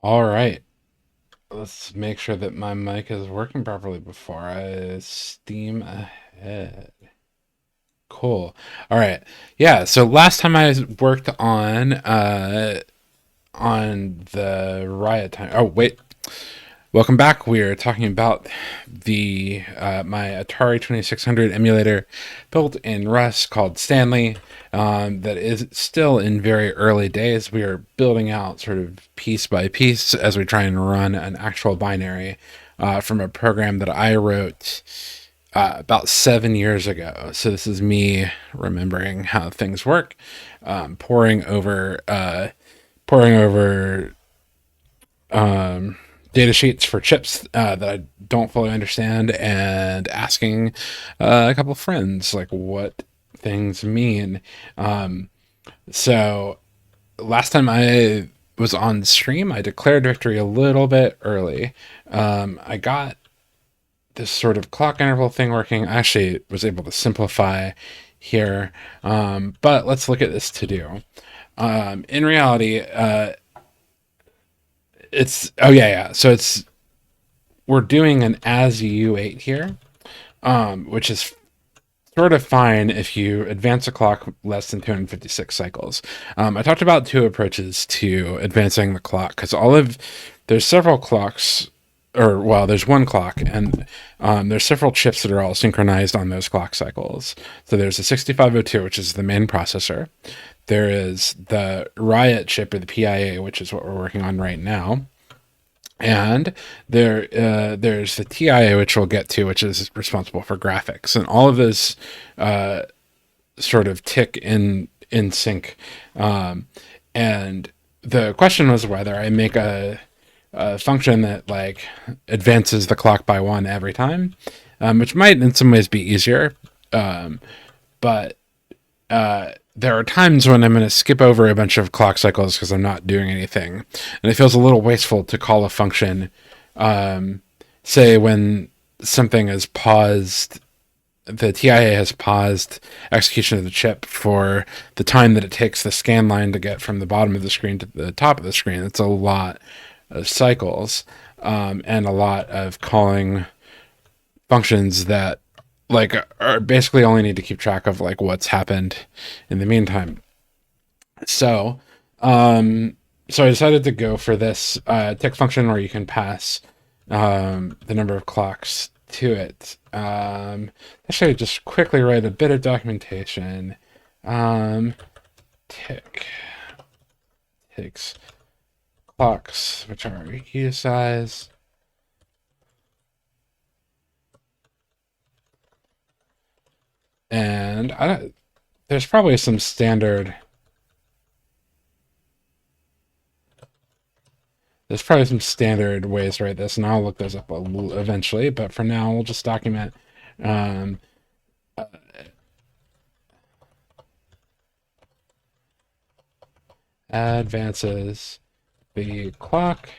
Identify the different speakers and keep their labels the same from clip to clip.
Speaker 1: All right. Let's make sure that my mic is working properly before I steam ahead. Cool. All right. Yeah, so last time I worked on the riot time. Oh, wait. Welcome back. We are talking about the my Atari 2600 emulator built in Rust called Stanley. That is still in very early days. We are building out sort of piece by piece as we try and run an actual binary from a program that I wrote about 7 years ago. So this is me remembering how things work, pouring over um, data sheets for chips that I don't fully understand, and asking a couple of friends like what things mean. Um, so last time I was on stream, I declared victory a little bit early. I got this sort of clock interval thing working. I actually was able to simplify here, but let's look at this to do. In reality, it's oh yeah. So it's we're doing an as you ate here, which is sort of fine if you advance a clock less than 256 cycles. I talked about two approaches to advancing the clock because there's several clocks, or well, there's one clock, and there's several chips that are all synchronized on those clock cycles. So there's the 6502, which is the main processor. There is the Riot chip, or the PIA, which is what we're working on right now. And there's the TIA, which we'll get to, which is responsible for graphics, and all of those uh, sort of tick in sync. And the question was whether I make a function that like advances the clock by one every time, which might in some ways be easier, but there are times when I'm going to skip over a bunch of clock cycles because I'm not doing anything, and it feels a little wasteful to call a function, say when something is paused, the TIA has paused execution of the chip for the time that it takes the scan line to get from the bottom of the screen to the top of the screen. It's a lot of cycles, and a lot of calling functions that like are basically only need to keep track of like what's happened in the meantime. So, so I decided to go for this tick function where you can pass the number of clocks to it. Actually, just quickly write a bit of documentation. Um, tick takes clocks, which are U size. And I don't, there's probably some standard. There's probably some standard ways to write this, and I'll look those up eventually. But for now, we'll just document um, advances the clock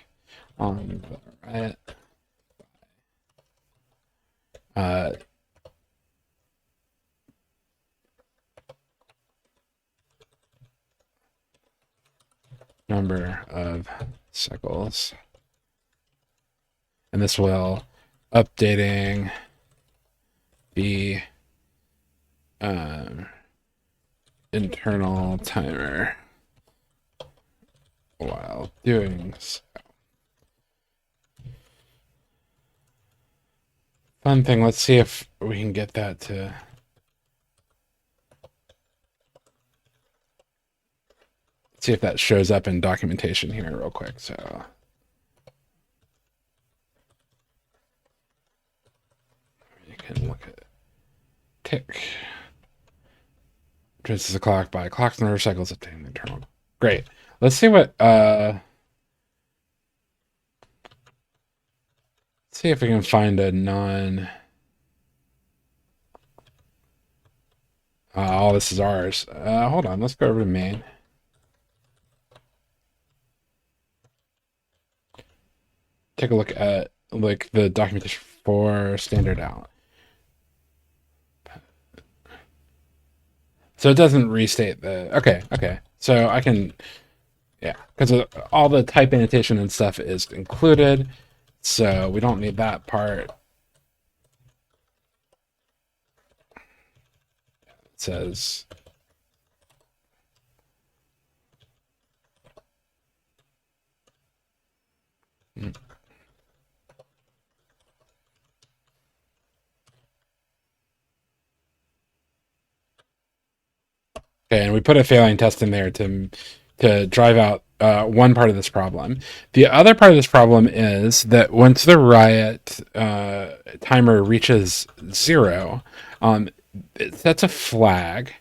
Speaker 1: on the right, uh, number of cycles, and this will updating the um, internal timer while doing so. Fun thing. Let's see if we can get that to. See if that shows up in documentation here real quick. So you can look at tick. Traces the clock by clock's number of cycles obtaining the internal. Great. Let's see what see if we can find a non all this is ours. Hold on, let's go over to main. Take a look at like the documentation for standard out. So it doesn't restate the okay. So I can Yeah, because all the type annotation and stuff is included, so we don't need that part. It says okay, and we put a failing test in there to drive out one part of this problem. The other part of this problem is that once the riot timer reaches 0, it sets a flag.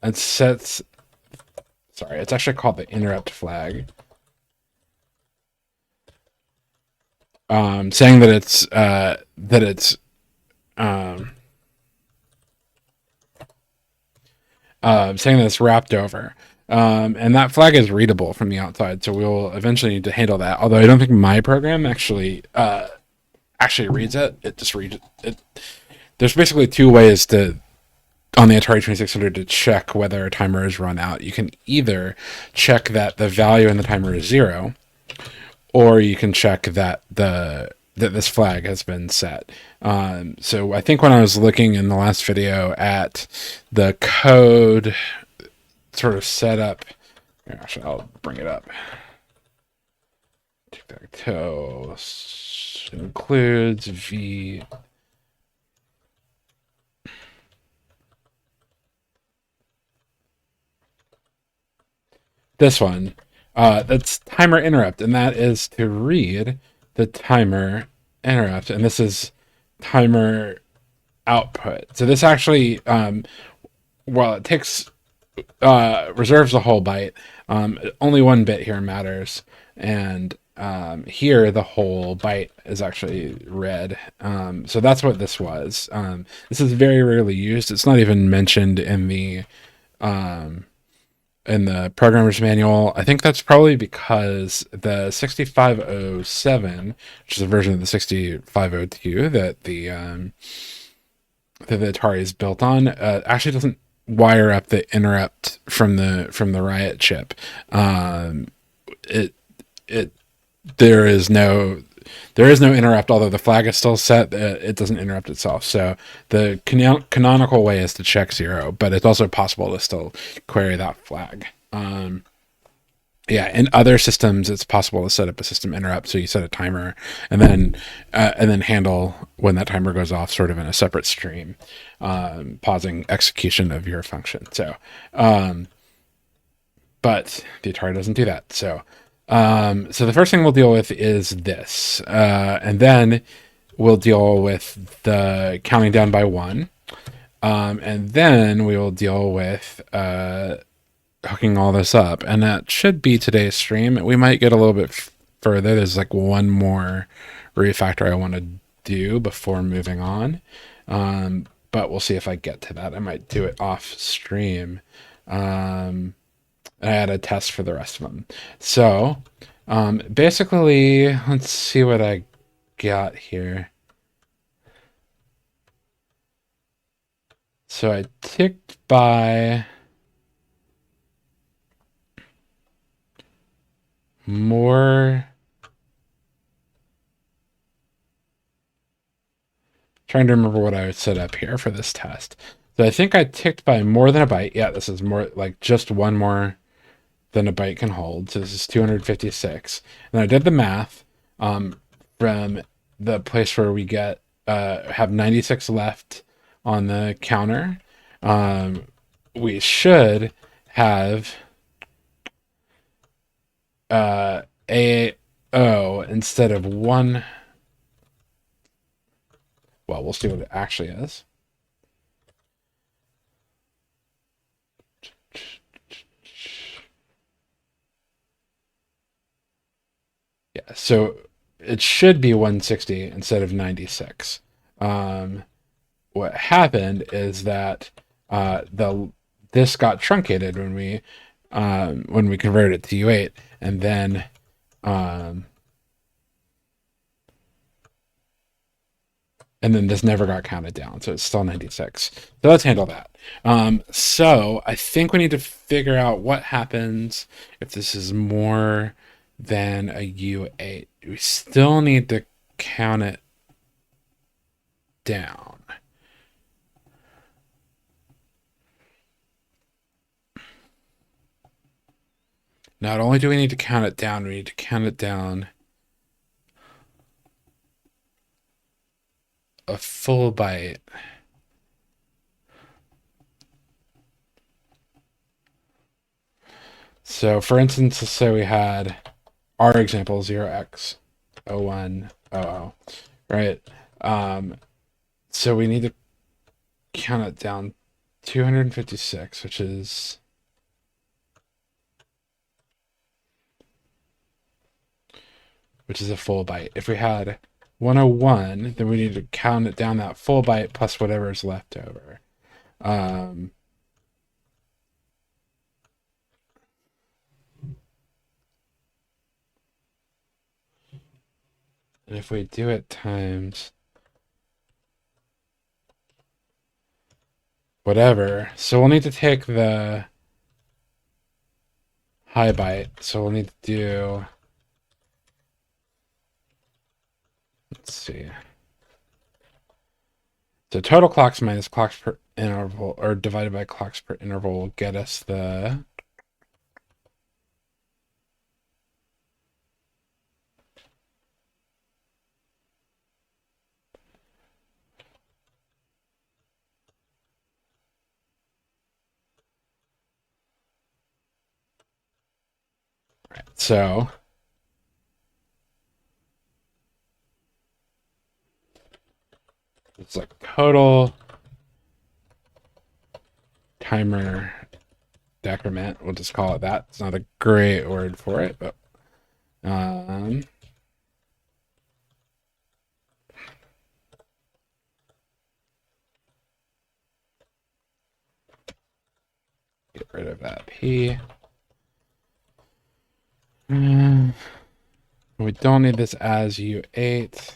Speaker 1: It sets, sorry, it's actually called the interrupt flag, saying that it's um, saying that it's wrapped over. And that flag is readable from the outside, so we'll eventually need to handle that. Although I don't think my program actually reads it. It just reads it. There's basically two ways to on the Atari 2600 to check whether a timer is run out. You can either check that the value in the timer is 0, or you can check that that this flag has been set. So I think when I was looking in the last video at the code sort of setup, actually I'll bring it up. Tic-tac-toe includes v. This one, that's timer interrupt, and that is to read the timer interrupt, and this is timer output. So this actually, well, it takes reserves the whole byte. Only one bit here matters, and here the whole byte is actually read. So that's what this was. This is very rarely used. It's not even mentioned in the programmer's manual. I think that's probably because the 6507, which is a version of the 6502 that the Atari is built on, actually doesn't wire up the interrupt from the Riot chip. It there is no interrupt, although the flag is still set. It doesn't interrupt itself. So the canonical way is to check 0, but it's also possible to still query that flag. Yeah, in other systems, it's possible to set up a system interrupt. So you set a timer and then handle when that timer goes off, sort of in a separate stream, pausing execution of your function. So, but the Atari doesn't do that. So the first thing we'll deal with is this, and then we'll deal with the counting down by 1, and then we will deal with hooking all this up, and that should be today's stream. We might get a little bit further. There's like one more refactor I want to do before moving on, but we'll see if I get to that. I might do it off stream. I had a test for the rest of them. So basically, let's see what I got here. So I ticked by more. Trying to remember what I would set up here for this test. So I think I ticked by more than a byte. Yeah, this is more like just one more than a byte can hold. So this is 256. And I did the math from the place where we get have 96 left on the counter. We should have AO instead of 1. Well, we'll see what it actually is. Yeah, so it should be 160 instead of 96. What happened is that this got truncated when we converted it to U8, and then and then this never got counted down, so it's still 96. So let's handle that. So I think we need to figure out what happens if this is more than a U8. We still need to count it down. Not only do we need to count it down, we need to count it down a full byte. So for instance, let's say we had our example 0x0100, right? So we need to count it down 256, which is a full byte. If we had 101, then we need to count it down that full byte plus whatever's left over. And if we do it times whatever, so we'll need to take the high byte. So we'll need to do, let's see. So total clocks minus clocks per interval, or divided by clocks per interval, will get us the so it's like total timer decrement. We'll just call it that. It's not a great word for it, but get rid of that P. We don't need this as U8.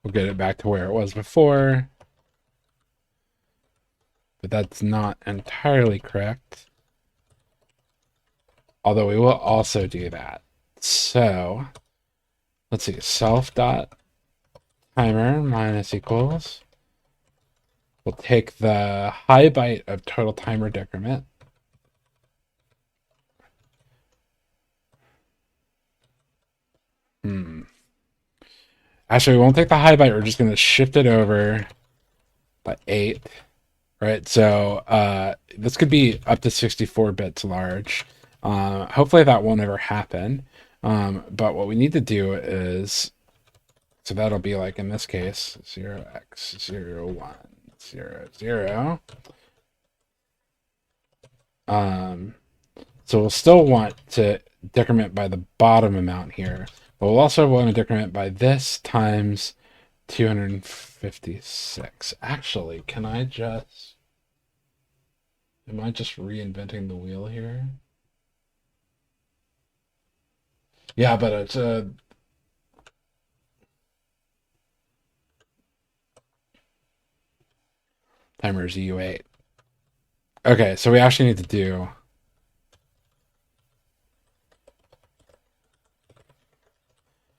Speaker 1: We'll get it back to where it was before. But that's not entirely correct. Although we will also do that. So let's see, self dot timer minus equals. We'll take the high byte of total timer decrement. Actually, we won't take the high byte. We're just going to shift it over by 8. Right, so this could be up to 64 bits large. Hopefully that won't ever happen. But what we need to do is, so that'll be like in this case, 0x0100. So we'll still want to decrement by the bottom amount here, but we'll also want to decrement by this times 256. Actually, am I just reinventing the wheel here? Yeah, but it's a timer is U8. Okay, so we actually need to do,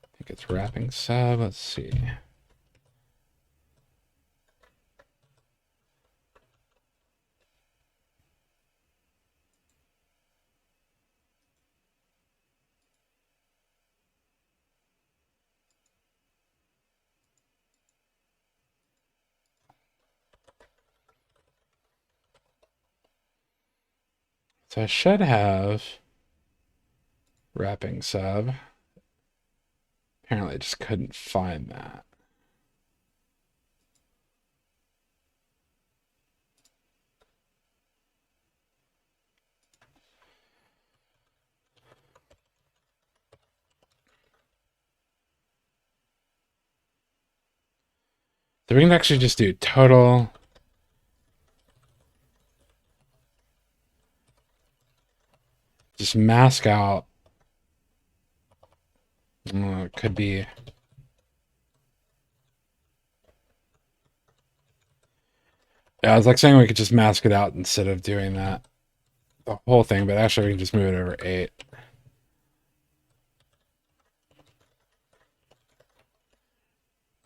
Speaker 1: I think it's wrapping sub. Let's see. So I should have wrapping sub. Apparently I just couldn't find that. So we can actually just do total. Just mask out. It could be. Yeah, I was like saying we could just mask it out instead of doing that. The whole thing, but actually we can just move it over 8.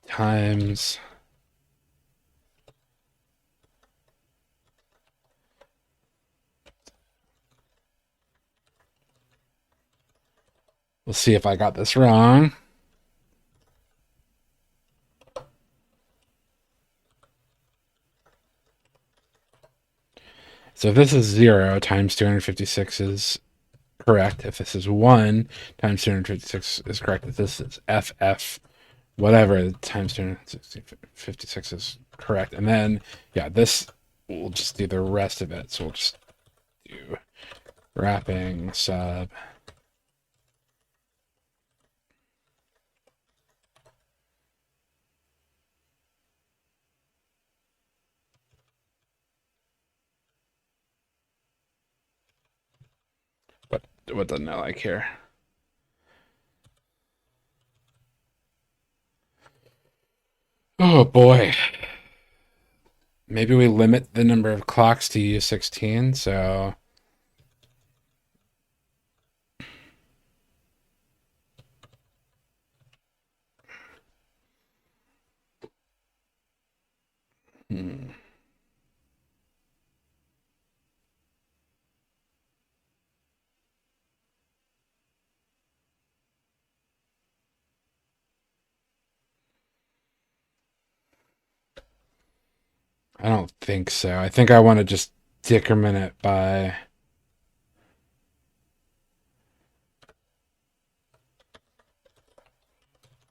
Speaker 1: Times. We'll see if I got this wrong. So if this is 0 times 256 is correct. If this is 1 times 256 is correct. If this is FF whatever times 256 is correct. And then, yeah, this, we'll just do the rest of it. So we'll just do wrapping sub. What doesn't it like here? Oh boy. Maybe we limit the number of clocks to U16, so I don't think so. I think I want to just decrement it by.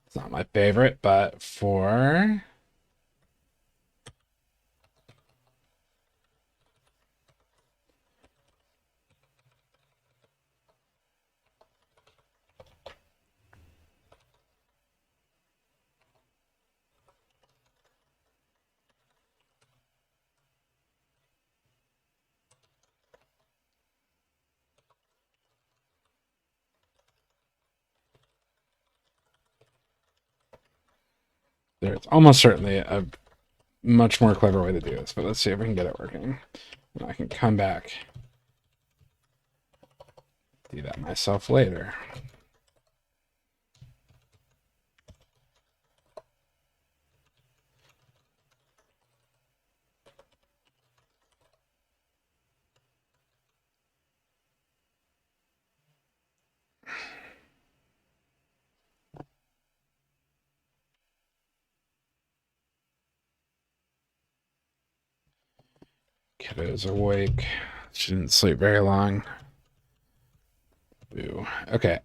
Speaker 1: It's not my favorite, but for. There's almost certainly a much more clever way to do this, but let's see if we can get it working. And I can come back, do that myself later. Kiddo's awake. She didn't sleep very long. Boo. Okay.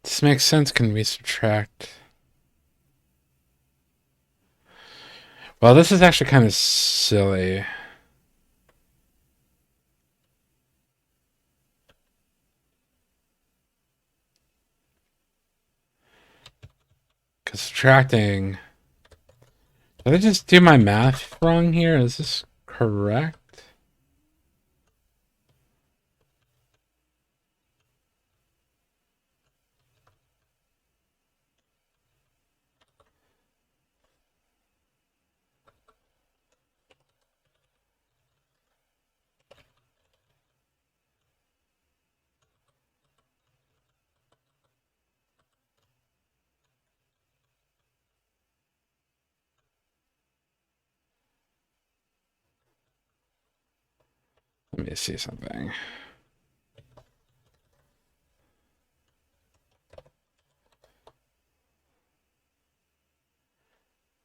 Speaker 1: This makes sense. Can we subtract? Well, this is actually kind of silly. Because subtracting. Did I just do my math wrong here? Is this correct? Let me see something.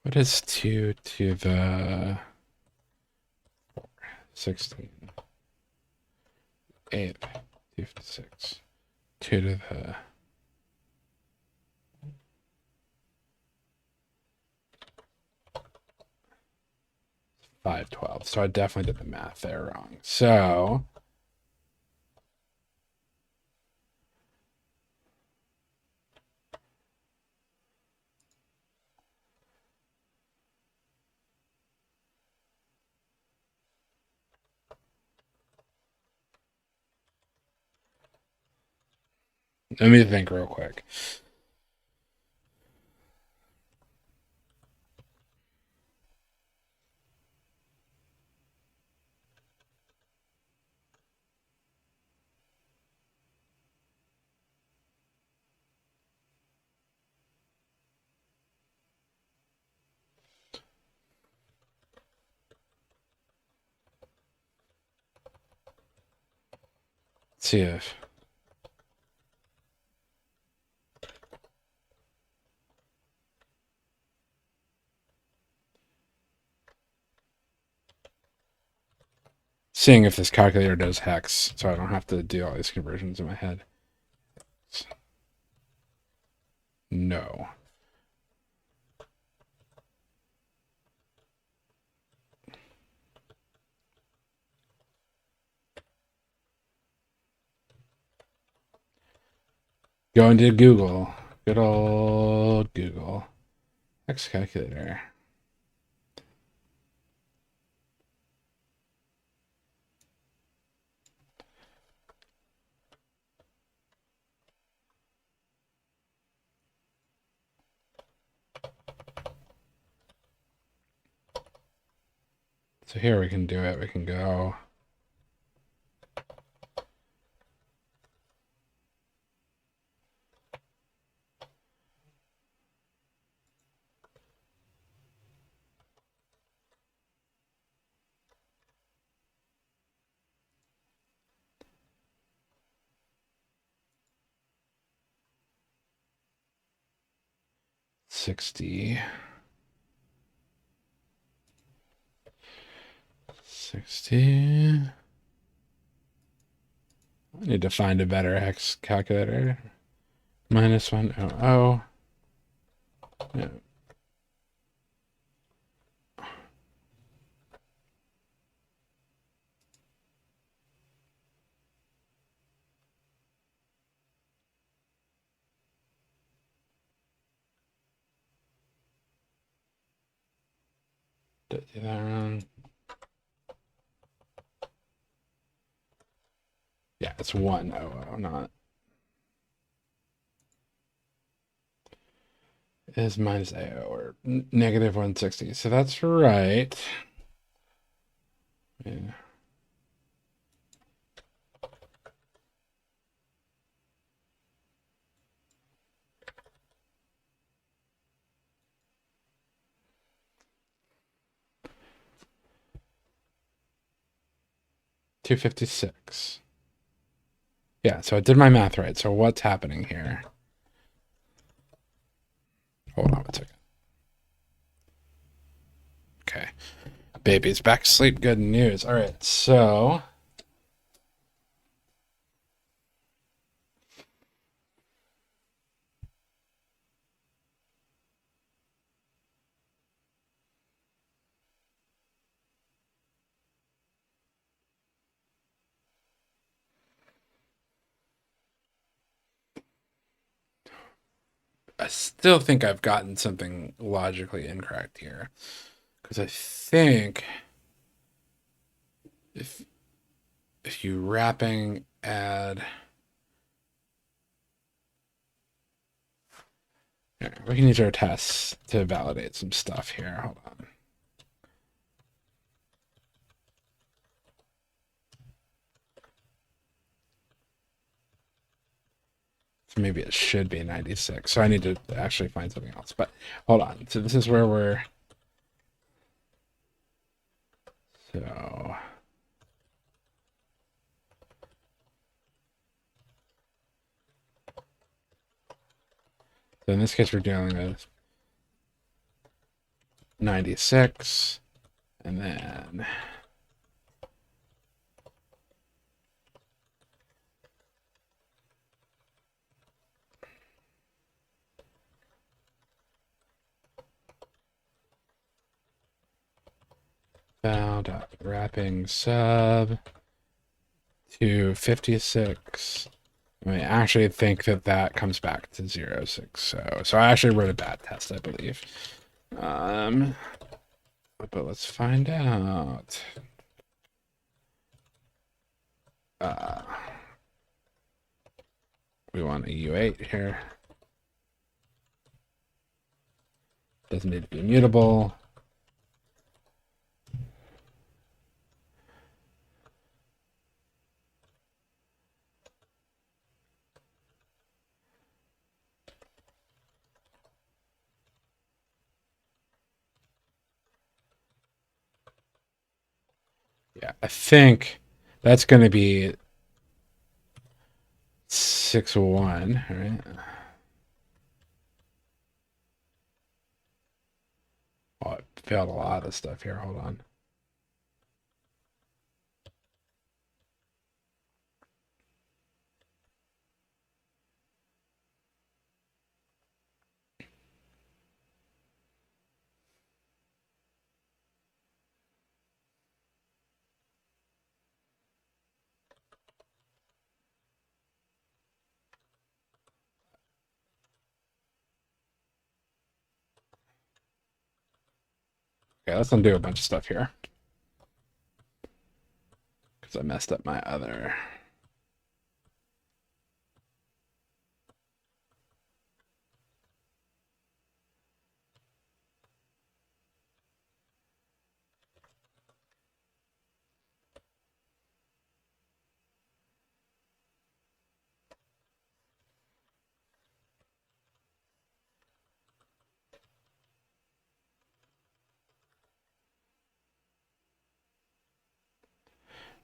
Speaker 1: What is 2 to the 16? 8, 56. 2 to the 512. So I definitely did the math there wrong. So Let me think real quick. Let's see if seeing if this calculator does hex, so I don't have to do all these conversions in my head. No. Go into Google. Good old Google. Hex calculator. So here we can do it. We can go. $60. I need to find a better hex calculator. -100. Yeah. Did I do that wrong? Yeah, it's 100, not. Is minus AO or -160. So that's right. Yeah. $256. Yeah, so I did my math right. So what's happening here? Hold on a second. Okay. Baby's back to sleep. Good news. All right, so I still think I've gotten something logically incorrect here. Because I think if you wrapping add, yeah, we can use our tests to validate some stuff here. Hold on. So maybe it should be 96. So I need to actually find something else. But hold on. So this is where we're. So. So in this case, we're dealing with 96, and then val.wrapping sub to 56. I actually think that comes back to 0.60. So I actually wrote a bad test, I believe. But let's find out. We want a U8 here. Doesn't need to be mutable. Yeah, I think that's going to be 6-1, right? Oh, I failed a lot of stuff here. Hold on. Okay, let's undo a bunch of stuff here. Because I messed up my other.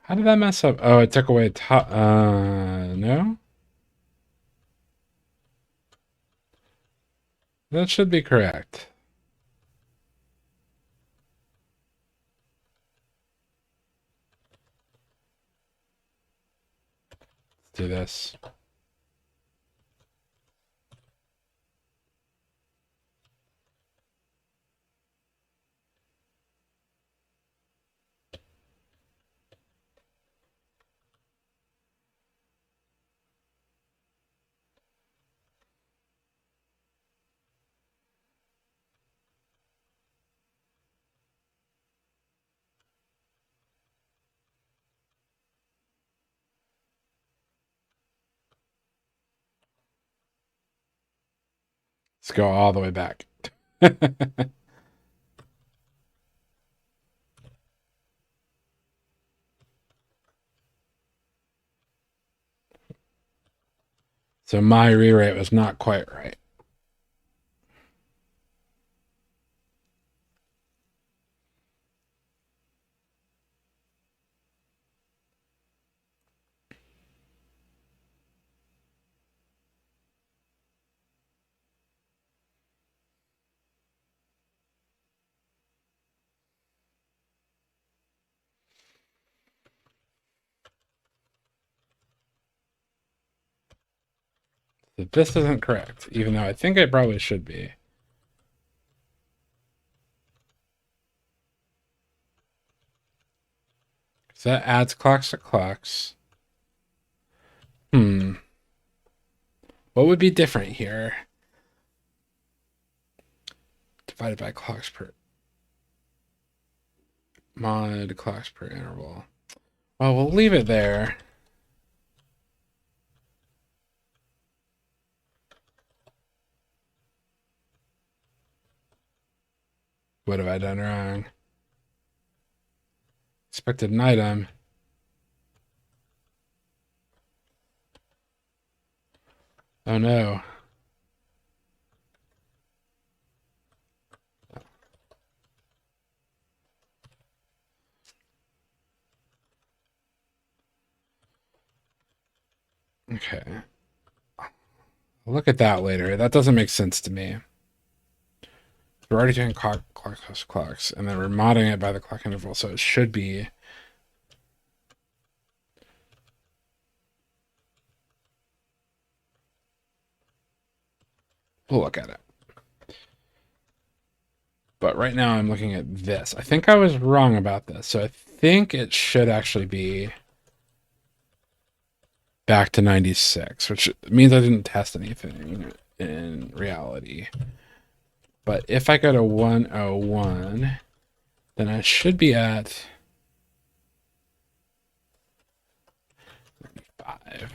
Speaker 1: How did that mess up? Oh, it took away top. No? That should be correct. Let's do this. Let's go all the way back. So my rewrite was not quite right. So this isn't correct, even though I think it probably should be. So that adds clocks to clocks. What would be different here? Divided by clocks per mod clocks per interval. Well, we'll leave it there. What have I done wrong? Expected an item. Oh no. Okay. I'll look at that later. That doesn't make sense to me. We're already doing clocks, and then we're modding it by the clock interval, so it should be. We'll look at it. But right now I'm looking at this. I think I was wrong about this. So I think it should actually be back to 96, which means I didn't test anything in reality. But if I go to 101, then I should be at 5.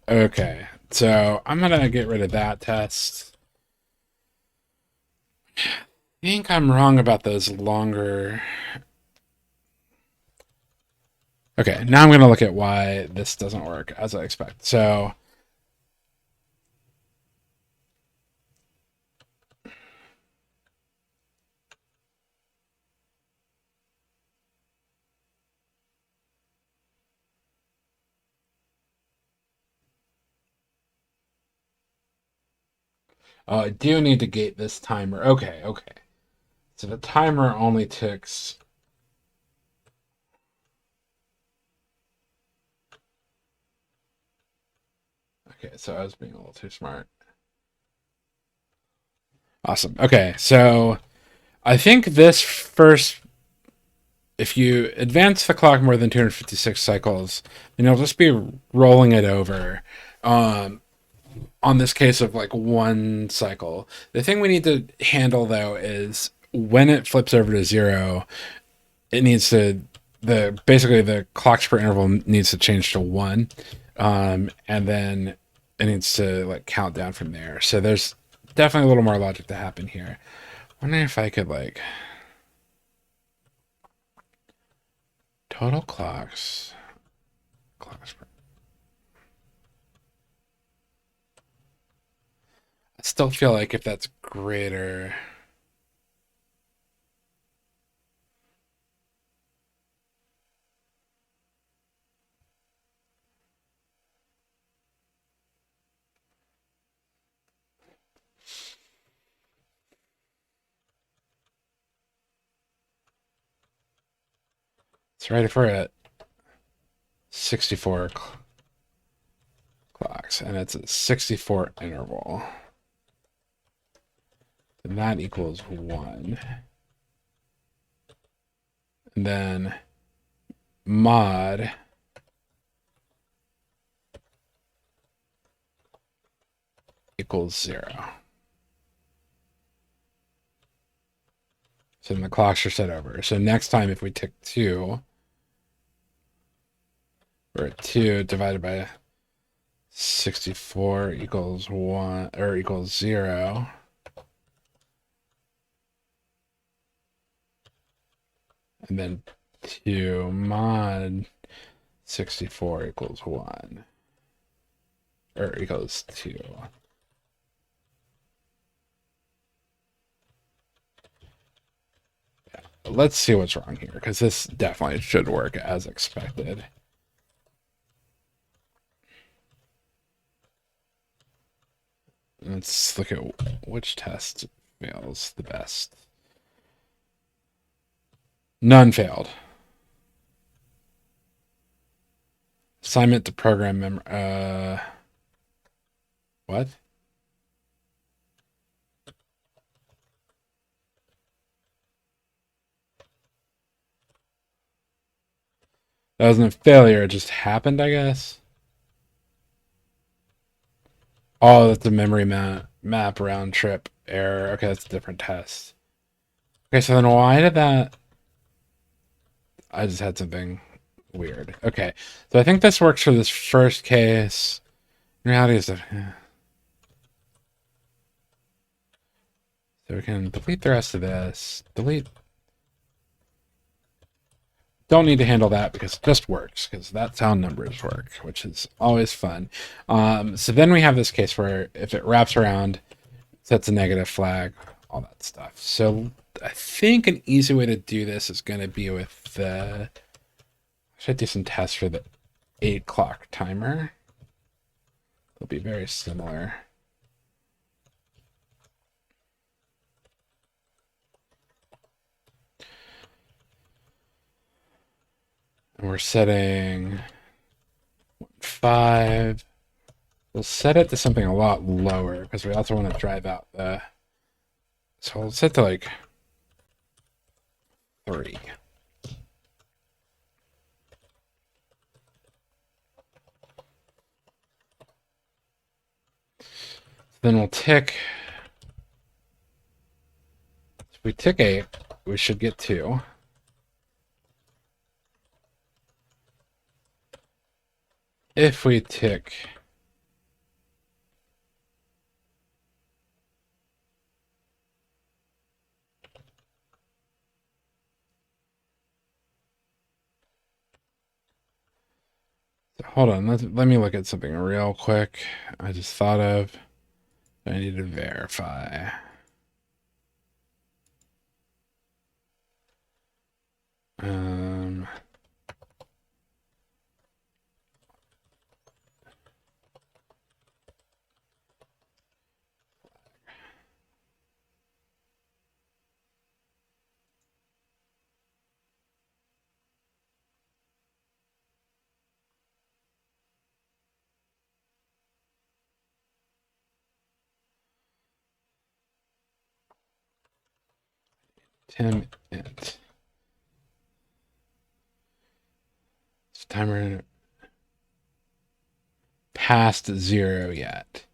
Speaker 1: Okay, so I'm gonna get rid of that test. I think I'm wrong about those longer. Okay, now I'm gonna look at why this doesn't work as I expect. So I do need to gate this timer. Okay, okay. So the timer only ticks. Okay, so I was being a little too smart. Awesome. Okay, so I think this first, if you advance the clock more than 256 cycles, then you'll just be rolling it over. Um, on this case of like one cycle. The thing we need to handle though is when it flips over to zero, it needs to basically the clock per interval needs to change to one, and then it needs to like count down from there. So there's definitely a little more logic to happen here. Wondering if I could like total clocks per. I still feel like if that's greater. It's right if we're at 64 clocks and it's a 64 interval. And that equals 1. And then mod equals 0. So then the clocks are set over. So next time if we tick 2, we're at 2 divided by 64 equals 1 or equals 0. And then 2 mod 64 equals 1 or equals 2. Let's see what's wrong here because this definitely should work as expected. Let's look at which test fails the best. None failed. Assignment to program memory. What? That wasn't a failure. It just happened, I guess. Oh, that's a memory map round trip error. Okay, that's a different test. Okay, so then why did that? I just had something weird. Okay, so I think this works for this first case. In reality, is that. So we can delete the rest of this. Delete. Don't need to handle that because it just works, because that's how numbers work, which is always fun. So then we have this case where if it wraps around, sets a negative flag, all that stuff. So I think an easy way to do this is going to be with the. I should do some tests for the 8 clock timer. They'll be very similar. And we're setting 5. We'll set it to something a lot lower because we also want to drive out the. So we'll set to like 3. Then we'll tick. If we tick 8, we should get 2. If we tick Hold on, let me look at something real quick. I just thought of. I need to verify. Um, Tim int. Timer past 0 yet.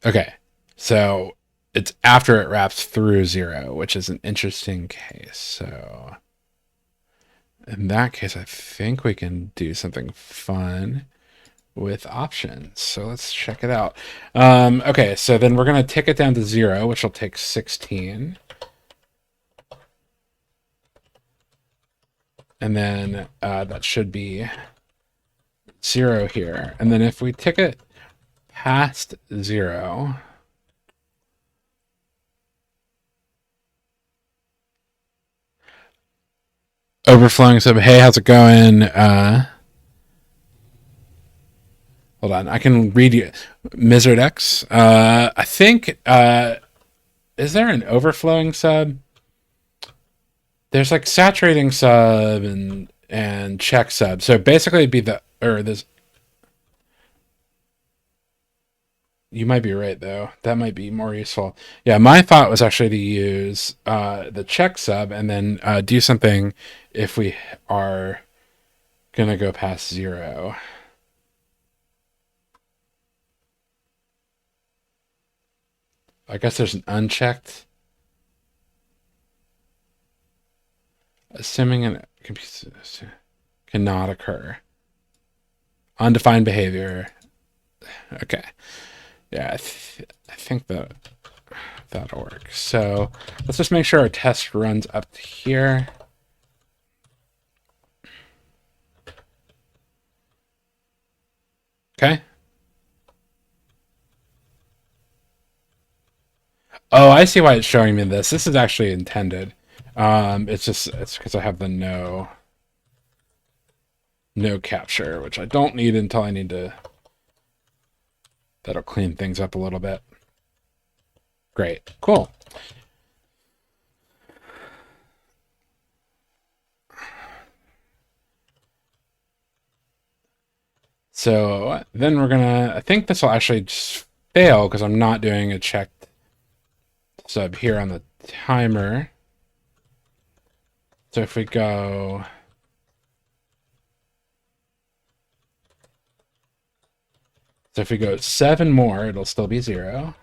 Speaker 1: Okay, so it's after it wraps through 0, which is an interesting case. So in that case, I think we can do something fun with options. So let's check it out. Okay, so then we're going to tick it down to 0, which will take 16. And then that should be 0 here. And then if we tick it past 0, overflowing sub, hey, how's it going? Hold on, I can read you. Mizardx. I think, is there an overflowing sub? There's like saturating sub and check sub. So basically it'd be this. You might be right though. That might be more useful. Yeah, my thought was actually to use the check sub and then do something if we are gonna go past 0. I guess there's an unchecked. Assuming an computer cannot occur. Undefined behavior. Okay. Yeah, I think that'll work. So let's just make sure our test runs up to here. Okay. Oh, I see why it's showing me this. This is actually intended. It's because I have the no capture, which I don't need until I need to. That'll clean things up a little bit. Great. Cool. So then we're gonna, I think this will actually just fail because I'm not doing a checked sub here on the timer. So if we go, so if we go 7 more, it'll still be 0.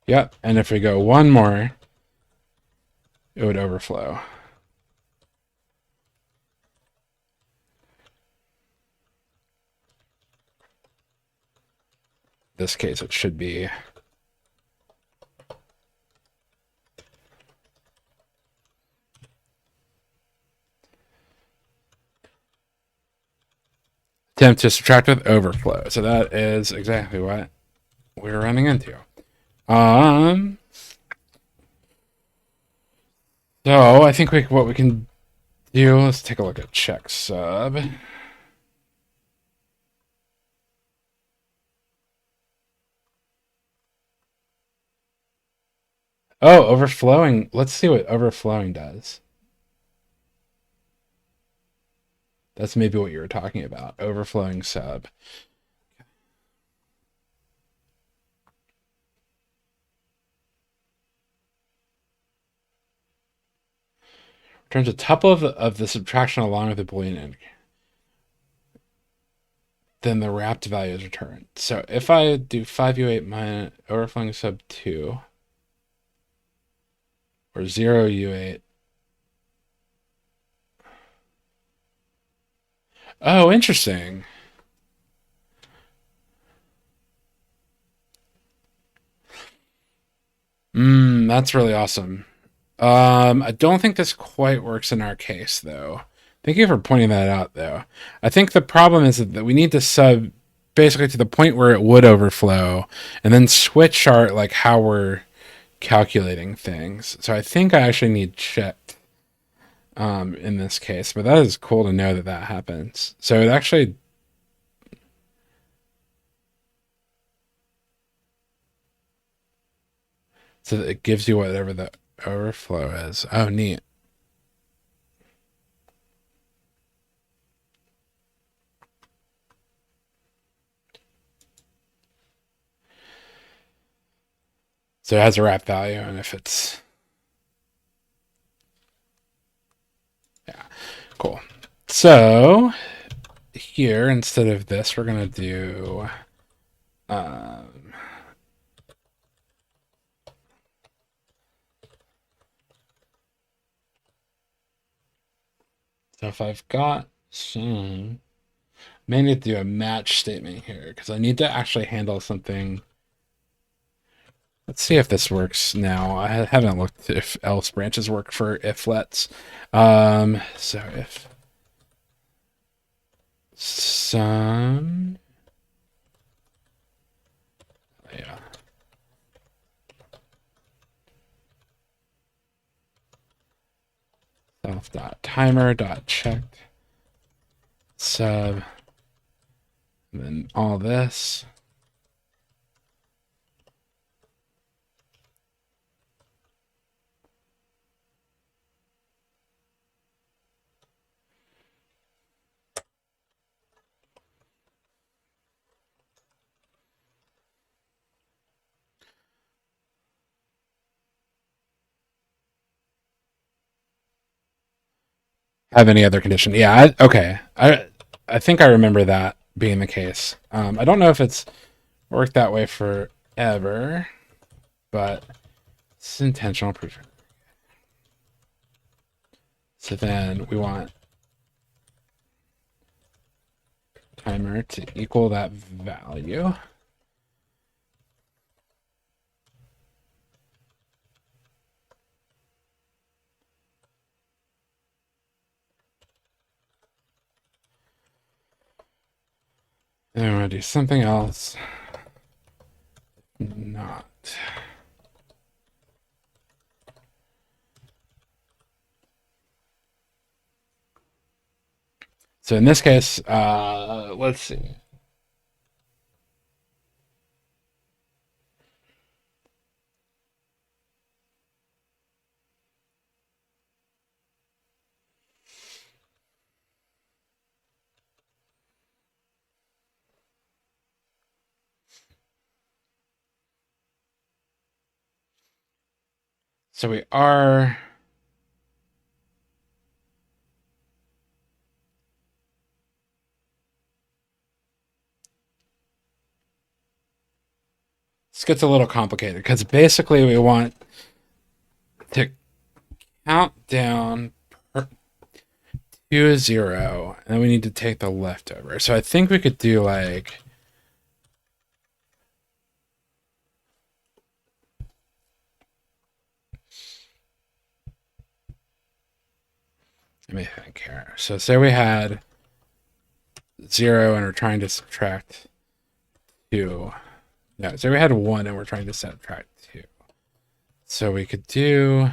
Speaker 1: Yep, and if we go 1 more, it would overflow. In this case, it should be attempt to subtract with overflow. So that is exactly what we're running into. So I think what we can do, let's take a look at check sub. Oh, overflowing. Let's see what overflowing does. That's maybe what you were talking about. Overflowing sub. Returns a tuple of the subtraction along with the Boolean indicator. Then the wrapped value is returned. So if I do 5u8 minus overflowing sub 2 or 0u8. Oh, interesting. That's really awesome. I don't think this quite works in our case, though. Thank you for pointing that out, though. I think the problem is that we need to sub basically to the point where it would overflow, and then switch our like how we're calculating things. So I think I actually need checked in this case, but that is cool to know that that happens. So it actually, so it gives you whatever the overflow is. Oh, neat. So it has a wrap value, and if it's, yeah, cool. So here, instead of this, we're gonna do so if I've got some, may need to do a match statement here because I need to actually handle something. Let's see if this works now. I haven't looked if else branches work for if lets. So if some, yeah, self dot timer dot checked sub, and then all this. Have any other condition? Yeah. Okay. I think I remember that being the case. I don't know if it's worked that way forever, but it's intentional proof. So then we want timer to equal that value. And I'm going to do something else. Not. So in this case, let's see. So we are. This gets a little complicated because basically we want to count down to 0, and then we need to take the leftover. So I think we could do like. Let me think here. So say we had 0 and we're trying to subtract 2. No, so we had 1 and we're trying to subtract 2. So we could do.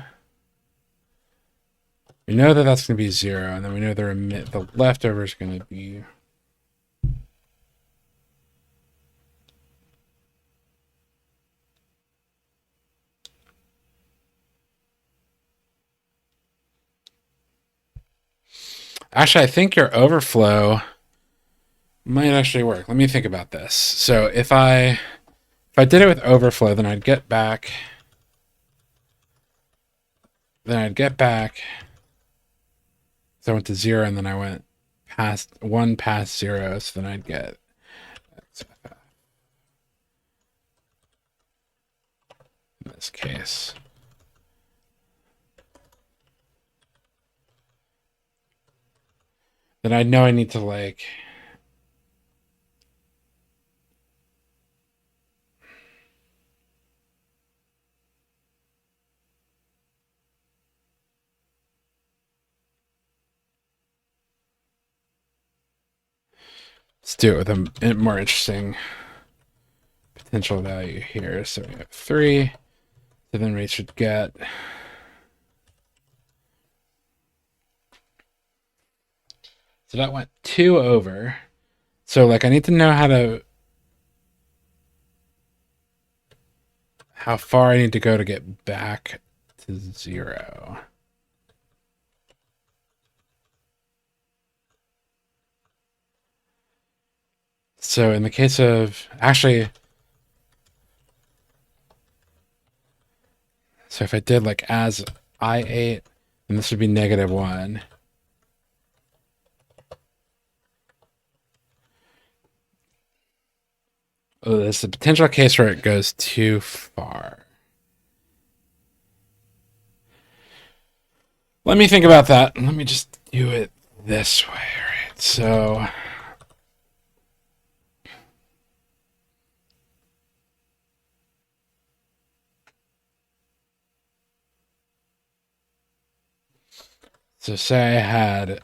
Speaker 1: We know that that's going to be 0, and then we know the leftover is going to be. Actually, I think your overflow might actually work. Let me think about this. So if I did it with overflow, then I'd get back. So I went to 0, and then I went past 1 past 0. So then I'd get. In this case. then I know I need to like let's do it with a more interesting potential value here. So we have 3. So then we should get so that went 2 over. So like I need to know how far I need to go to get back to 0. So in the case of actually, so if I did like as I8, then this would be -1. Oh, there's a potential case where it goes too far. Let me think about that. Let me just do it this way, right? So say I had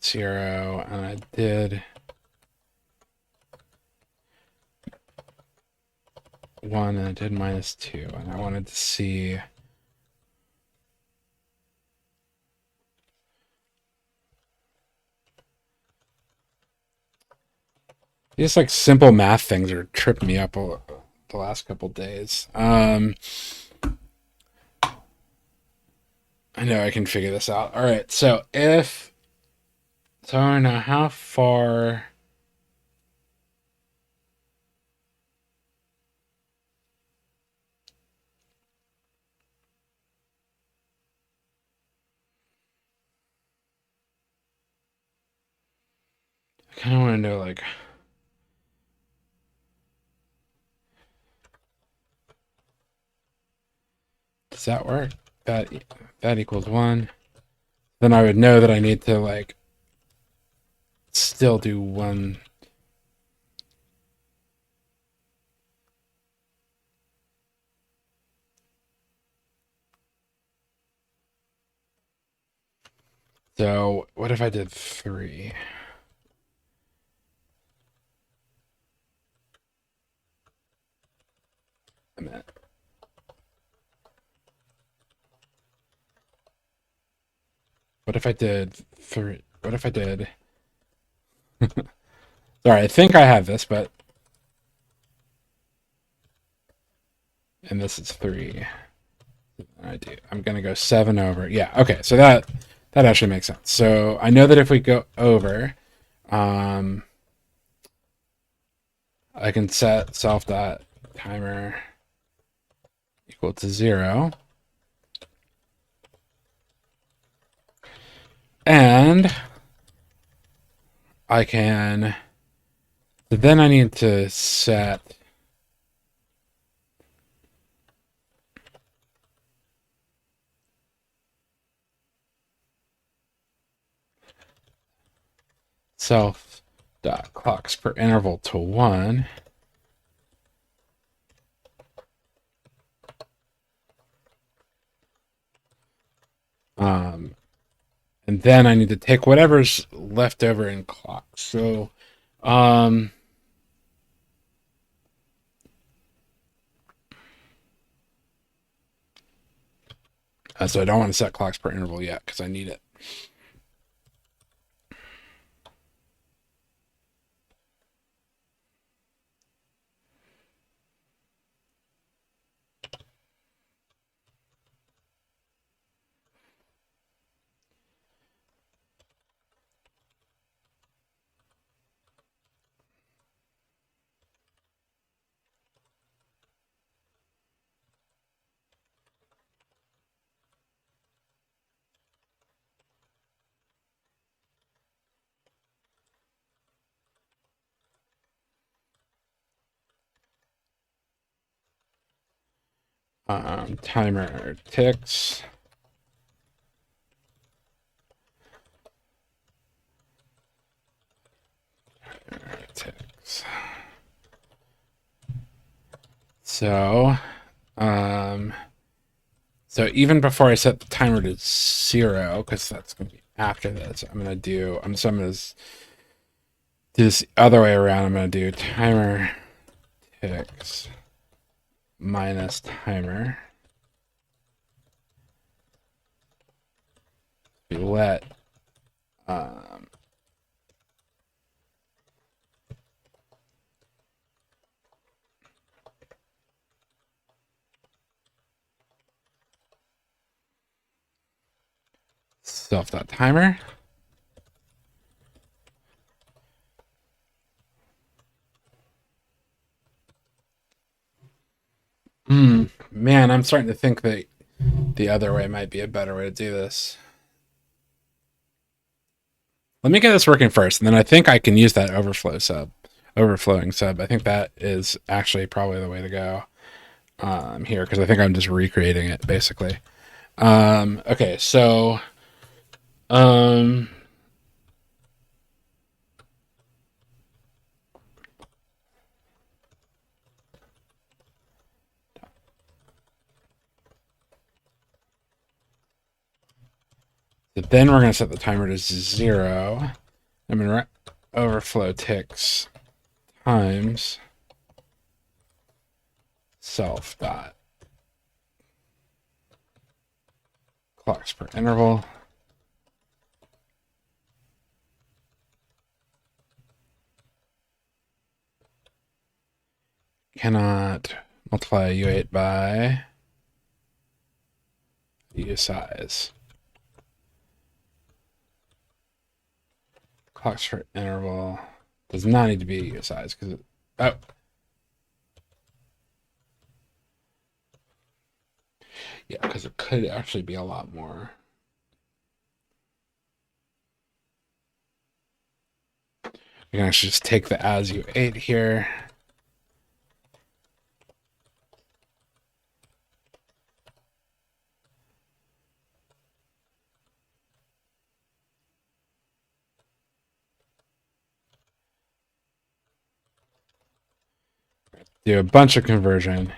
Speaker 1: 0 and I did 1 and I did -2 and I wanted to see these like simple math things are tripping me up the last couple days. I know I can figure this out. All right, so I don't know how far. I kind of want to know like does that work? That equals 1. Then I would know that I need to like still do 1. So what if I did 3? A minute. What if I did 3? What if I did? Sorry, I think I have this, but and this is 3. I do. I'm gonna go 7 over. Yeah. Okay. So that actually makes sense. So I know that if we go over, um, I can set self dot timer equal to 0, and I can. So then I need to set. Self dot clocks per interval to 1. And then I need to take whatever's left over in clocks. So, so I don't want to set clocks per interval yet because I need it. Timer ticks. ticks. So, so even before I set the timer to 0, because that's going to be after this, I'm going to do this other way around. I'm going to do timer ticks minus timer. We let self.timer. Man, I'm starting to think that the other way might be a better way to do this. Let me get this working first, and then I think I can use that overflowing sub. I think that is actually probably the way to go here, because I think I'm just recreating it, basically. Okay, so so then we're going to set the timer to 0. I'm going to overflow ticks times self dot clocks per interval. Cannot multiply U8 by U size. Clocks for interval does not need to be U size because yeah, because it could actually be a lot more. We can actually just take the as U8 here. Do a bunch of conversion.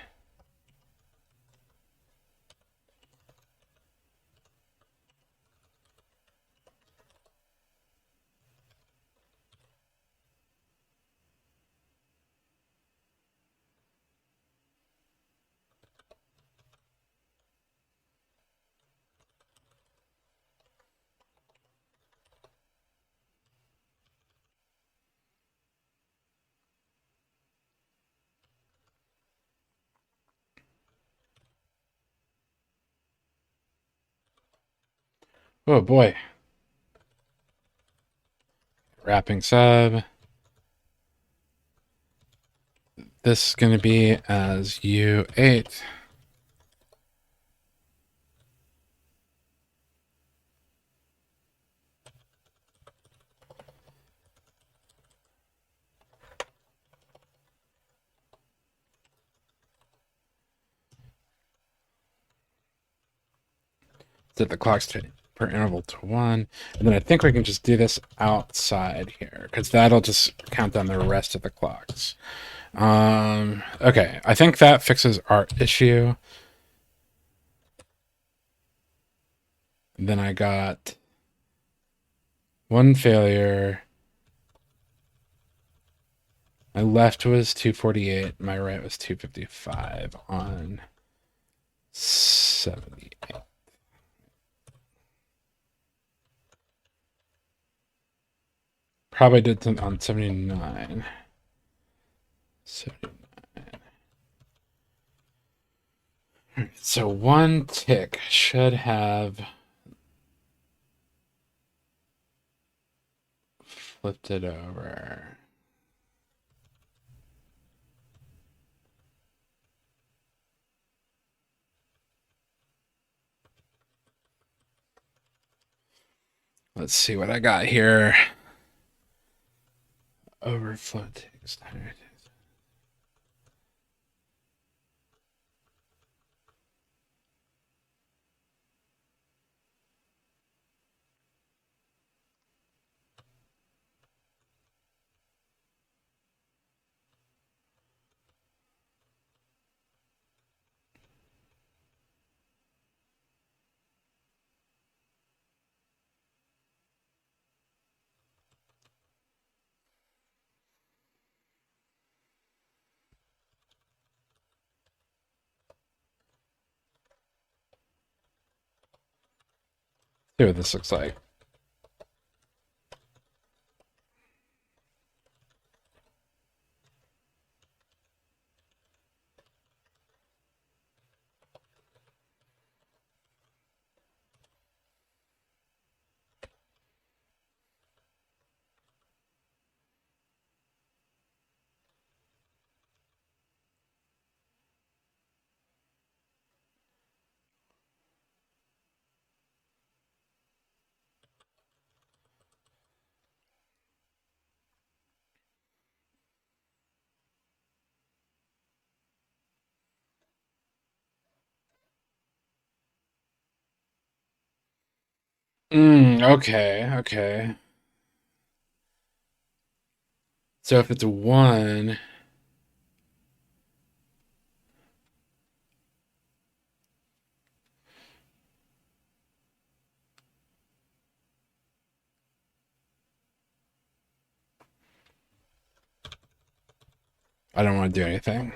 Speaker 1: Oh boy. Wrapping sub. This is going to be as U8. Set the clocks per interval to 1. And then I think we can just do this outside here, because that'll just count down the rest of the clocks. Okay, I think that fixes our issue. And then I got one failure. My left was 248, my right was 255 on 78. Probably did something on 79. 79. So one tick should have flipped it over. Let's see what I got here. Overflow ticks. See what this looks like. Okay, okay. So if it's a 1, I don't want to do anything.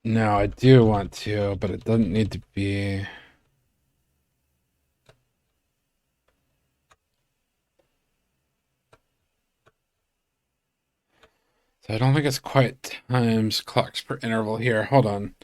Speaker 1: No, I do want to, but it doesn't need to be. So I don't think it's quite times clocks per interval here. Hold on.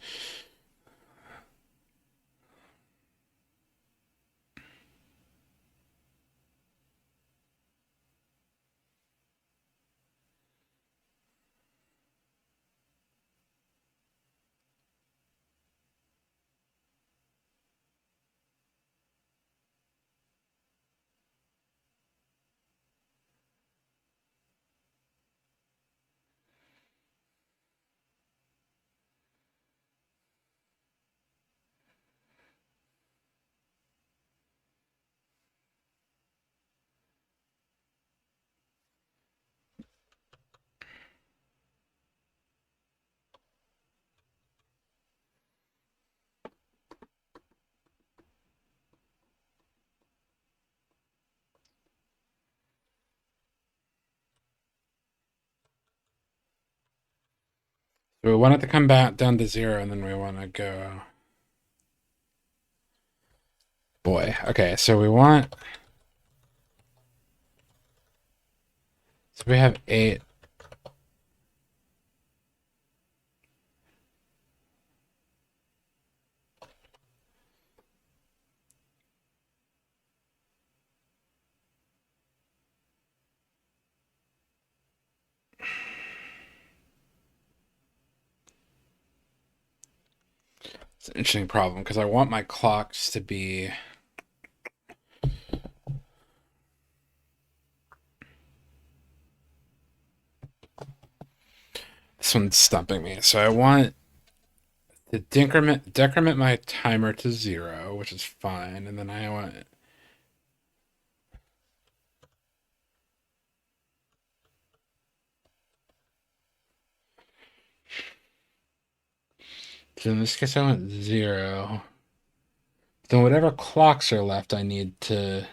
Speaker 1: So we want it to come back down to 0, and then we want to go. Boy. Okay, so we want. So we have 8. It's an interesting problem because I want my clocks to be. This one's stumping me. So I want to decrement my timer to 0, which is fine, and then I want. So in this case, I want 0. Then whatever clocks are left, I need to.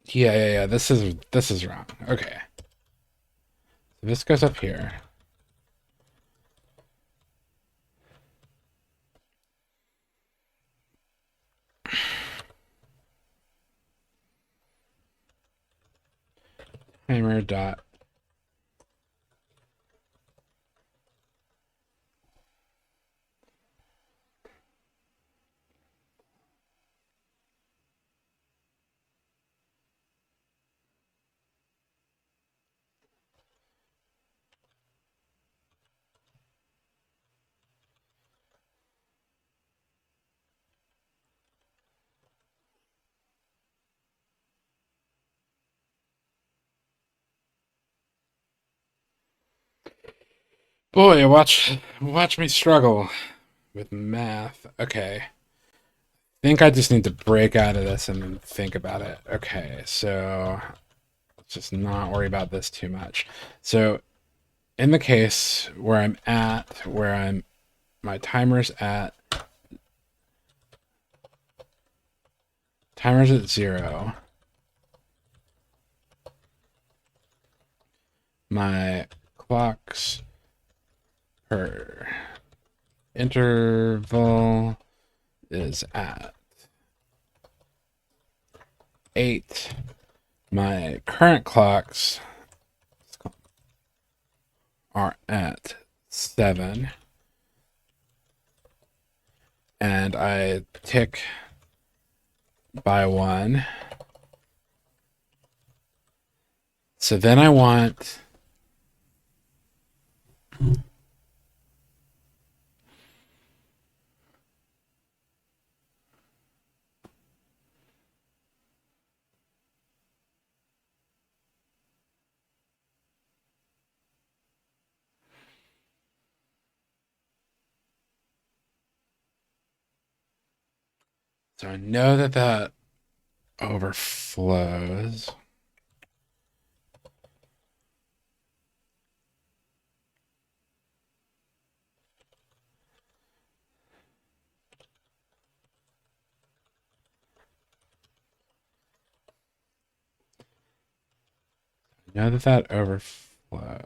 Speaker 1: Yeah. This is wrong. Okay. So this goes up here. Timer dot. Boy, watch me struggle with math. Okay. think I just need to break out of this and then think about it. Okay, so let's just not worry about this too much. So in the case where my timer's at 0, my clocks per interval is at 8. My current clocks are at 7. And I tick by 1. So then I want so I know that overflows. I know that overflows.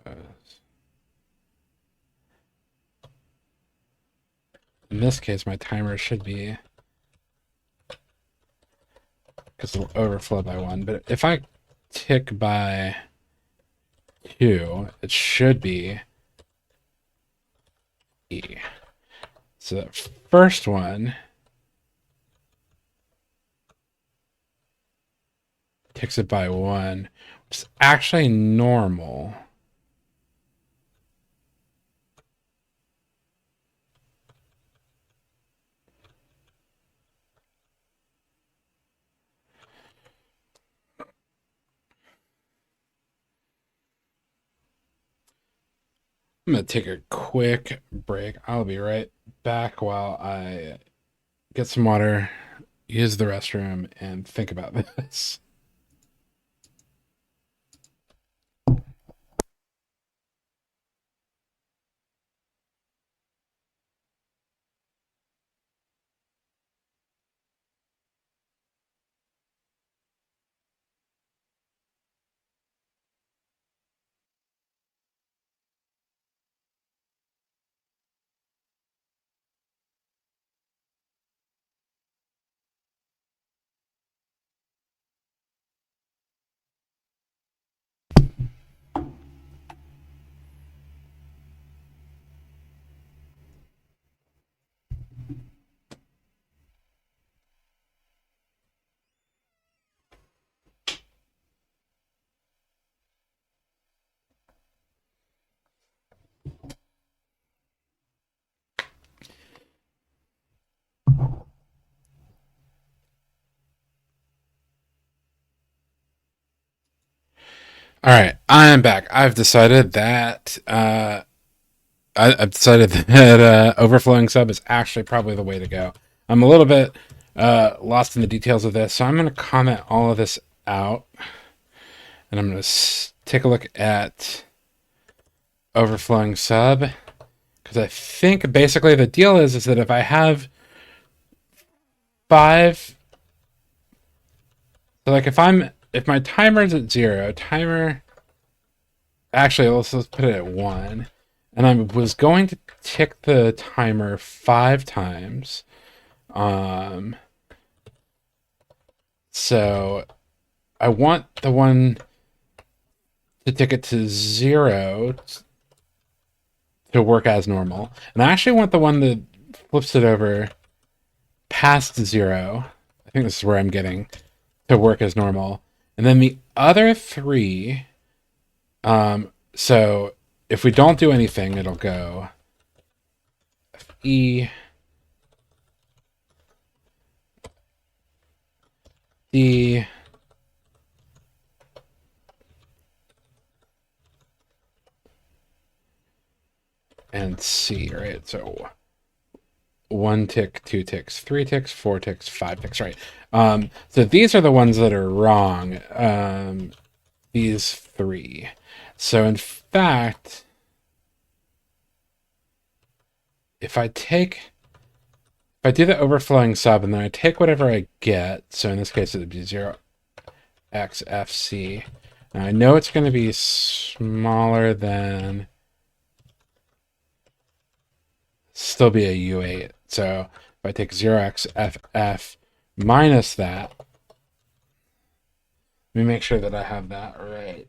Speaker 1: In this case, my timer should be, because it'll overflow by 1. But if I tick by 2, it should be E. So that first one ticks it by 1, which is actually normal. I'm going to take a quick break. I'll be right back while I get some water, use the restroom, and think about this. All right, I am back. I've decided that I've decided that overflowing sub is actually probably the way to go. I'm a little bit lost in the details of this, so I'm going to comment all of this out, and I'm going to take a look at overflowing sub, because I think basically the deal is that if I have 5, so like if my timer's at 0, actually let's put it at 1, and I was going to tick the timer 5 times. So I want the one to tick it to 0 to work as normal. And I actually want the one that flips it over past 0. I think this is where I'm getting to work as normal. And then the other 3, so if we don't do anything, it'll go E, D, and C, right? So 1 tick, 2 ticks, 3 ticks, 4 ticks, 5 ticks, right? So these are the ones that are wrong. These 3. So in fact, if I do the overflowing sub and then I take whatever I get, so in this case it would be 0xfc. Now I know it's going to be smaller than, still be a U8. So if I take 0xff minus that, let me make sure that I have that right.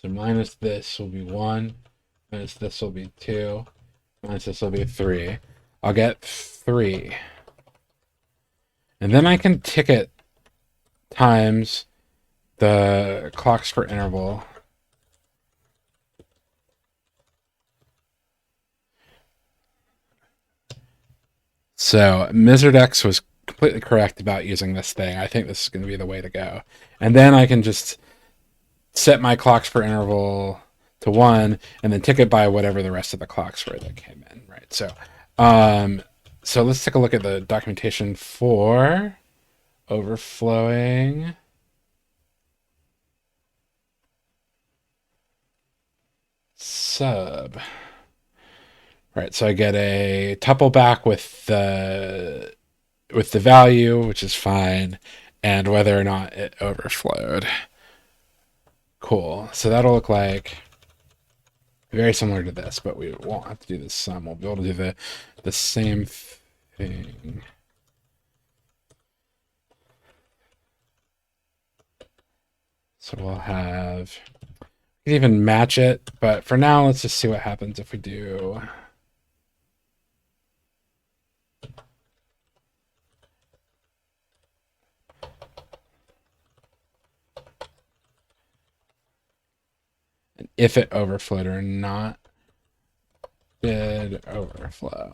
Speaker 1: So minus this will be 1, minus this will be 2, minus this will be 3. I'll get 3. And then I can tick it times the clocks per interval. So Mizerdex was completely correct about using this thing. I think this is going to be the way to go. And then I can just set my clocks per interval to 1 and then tick it by whatever the rest of the clocks were that came in, right? So so let's take a look at the documentation for overflowing sub. Right, so I get a tuple back with the value, which is fine, and whether or not it overflowed. Cool. So that'll look like very similar to this, but we won't have to do this sum. We'll be able to do the same thing. So we'll have, we can even match it, but for now, let's just see what happens if we do. And if it overflowed or not. Did overflow.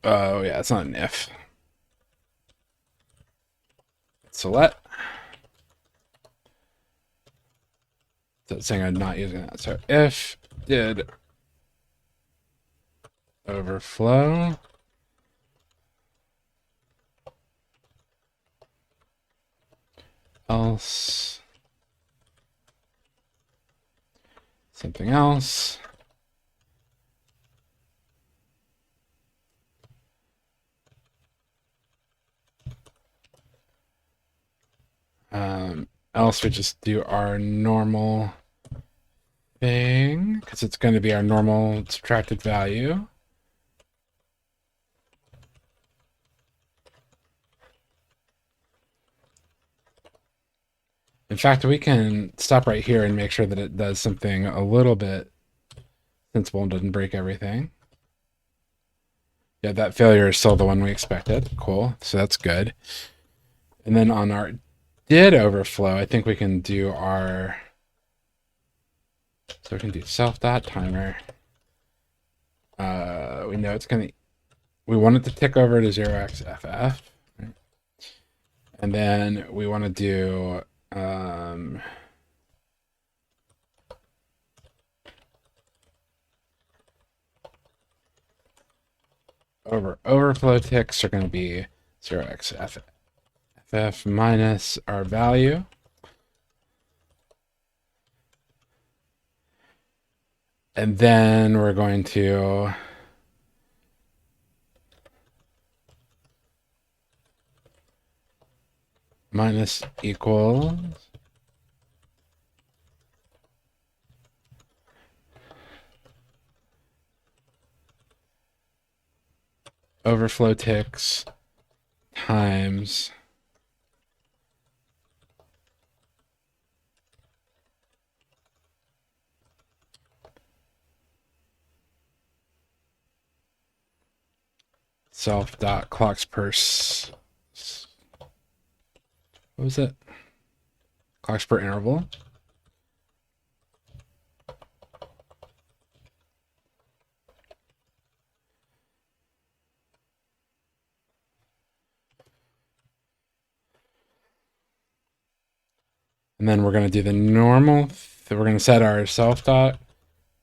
Speaker 1: Oh yeah, it's not an if. So let. So it's saying I'm not using that. So if did overflow, else something else. Else we just do our normal thing because it's going to be our normal subtracted value. In fact, we can stop right here and make sure that it does something a little bit sensible and doesn't break everything. Yeah, that failure is still the one we expected. Cool. So that's good. And then on our did overflow, I think we can do our, so we can do self.timer. We know it's going to, we want it to tick over to 0xff. Right? And then we want to do overflow ticks are going to be 0xff minus our value. And then we're going to minus equals overflow ticks times self.clocks per what was it? Clocks per interval. And then we're going to do the normal. We're going to set our self dot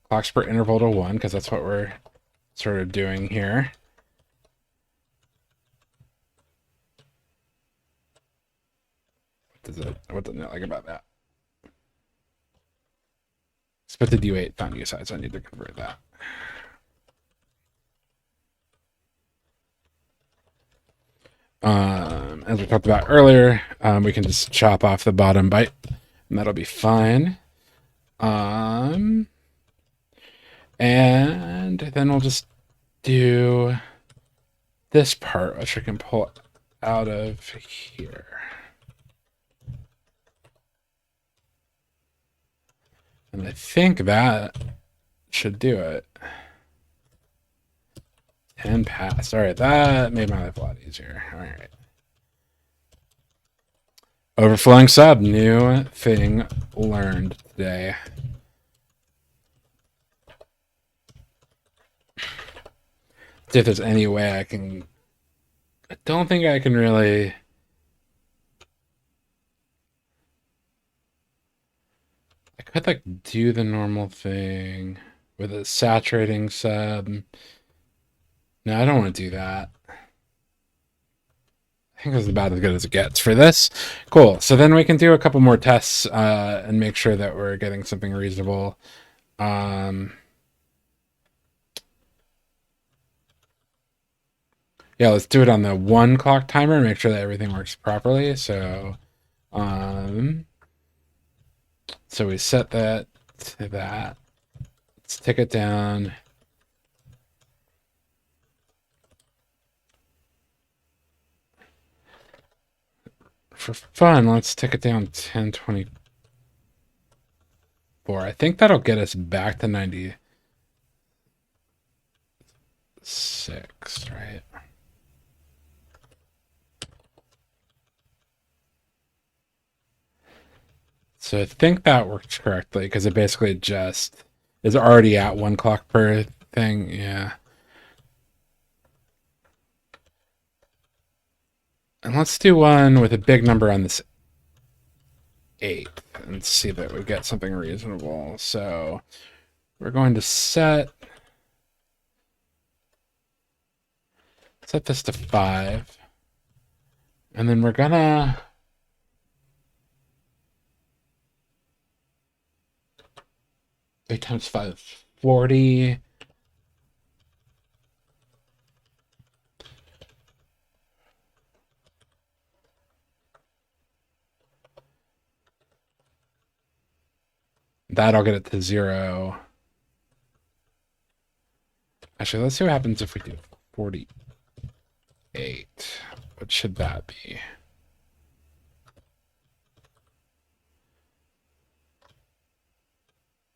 Speaker 1: clocks per interval to 1 because that's what we're sort of doing here. What doesn't it like about that? Split the D8 found U size. I need to convert that. As we talked about earlier, we can just chop off the bottom byte, and that'll be fine. And then we'll just do this part, which I can pull out of here. And I think that should do it. And pass. All right, that made my life a lot easier. All right. Overflowing sub, new thing learned today. See if there's any way I can. I don't think I can really. I could like do the normal thing with a saturating sub. No, I don't want to do that. I think it's about as good as it gets for this. Cool. So then we can do a couple more tests and make sure that we're getting something reasonable. Yeah, let's do it on the 1 clock timer and make sure that everything works properly. So we set that to that. Let's tick it down. For fun, let's tick it down 1024. I think that'll get us back to 96, right? So I think that works correctly because it basically just is already at 1 clock per thing. Yeah. And let's do one with a big number on this 8 and see that we get something reasonable. So we're going to set this to 5. And then we're gonna eight times 5, 40. That'll get it to 0. Actually, let's see what happens if we do 48. What should that be?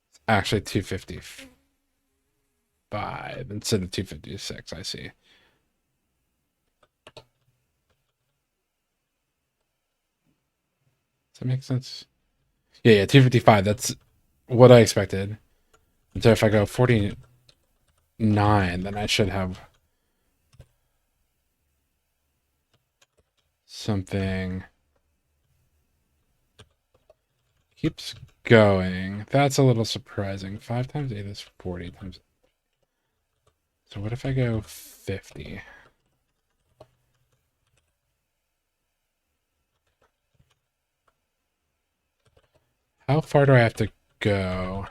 Speaker 1: It's actually 255 instead of 256, I see. Does that make sense? Yeah, 255. That's what I expected. And so if I go 49, then I should have something. Keeps going. That's a little surprising. 5 times 8 is 40 times. So what if I go 50? How far do I have to go?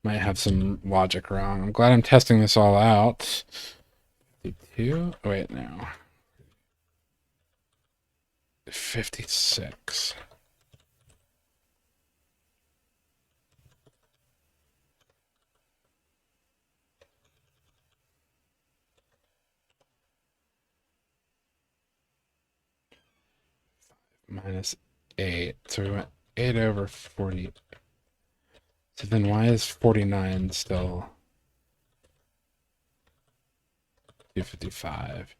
Speaker 1: Might have some logic wrong. I'm glad I'm testing this all out. 52? Oh, wait, no. 56. Minus 8. So we went 8 over 40. So then why is 49 still 255?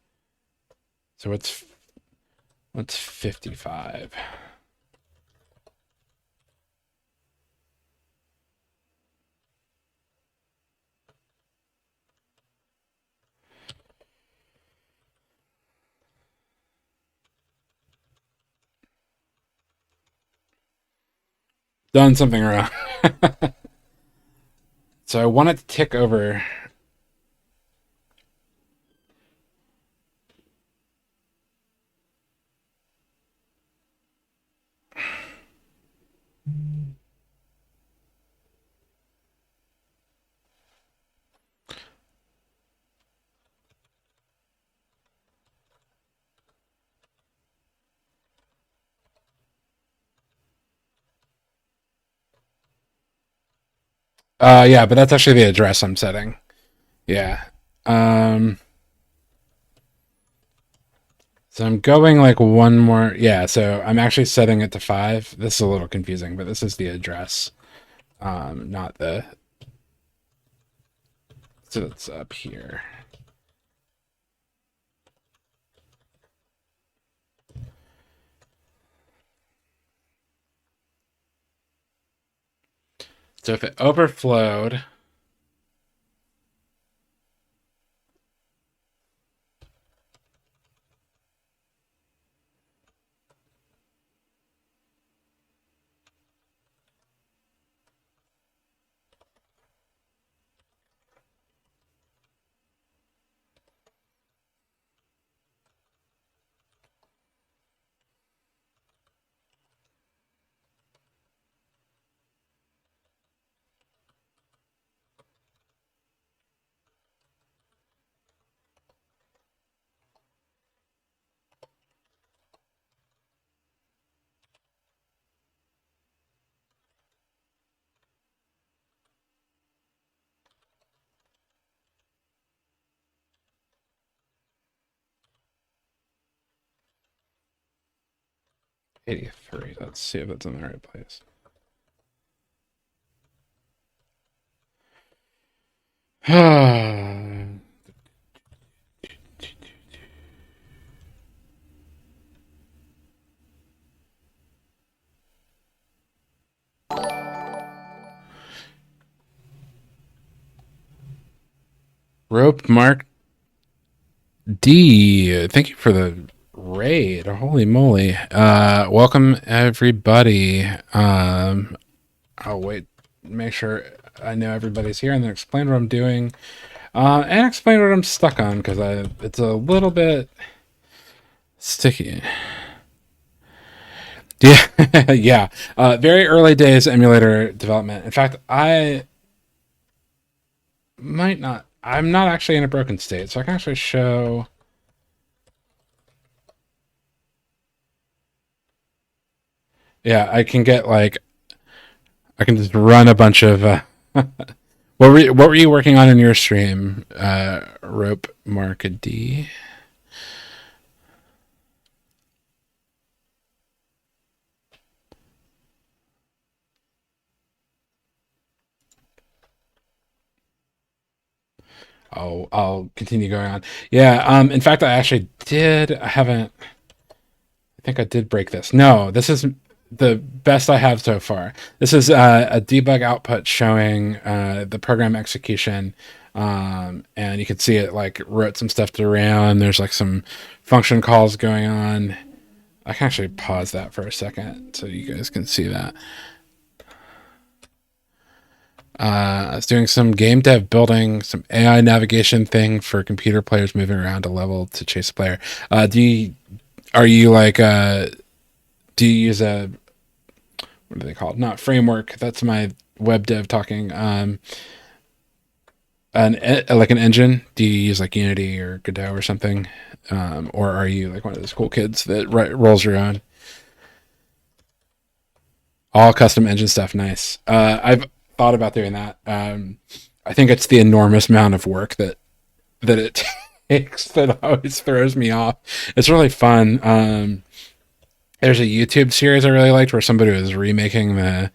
Speaker 1: So What's 55? Done something wrong. So I want it to tick over. Yeah, but that's actually the address I'm setting. Yeah. Um, so I'm going like one more. Yeah, so I'm actually setting it to 5. This is a little confusing, but this is the address, not the. So it's up here. So if it overflowed, '83. Let's see if it's in the right place. Rope Mark D. Thank you for the raid. Holy moly. Welcome everybody. I'll wait, make sure I know everybody's here and then explain what I'm doing. And explain what I'm stuck on because it's a little bit sticky. Yeah, yeah. Very early days emulator development. In fact, I might not. I'm not actually in a broken state, so I can actually show. Yeah, I can get like I can just run a bunch of. What were you working on in your stream? Rope Mark D. I'll continue going on. Yeah. In fact, I actually did. I haven't. I think I did break this. No, this is the best I have so far. This is a debug output showing the program execution, and you can see it like wrote some stuff to RAM. There's like some function calls going on. I can actually pause that for a second so you guys can see that. I was doing some game dev building, some AI navigation thing for computer players moving around a level to chase a player. Are you like, do you use a, what are they called? Not framework. That's my web dev talking. Like an engine. Do you use like Unity or Godot or something? Or are you like one of those cool kids that rolls your own? All custom engine stuff. Nice. I've thought about doing that. I think it's the enormous amount of work that it takes that always throws me off. It's really fun. There's a YouTube series I really liked where somebody was remaking the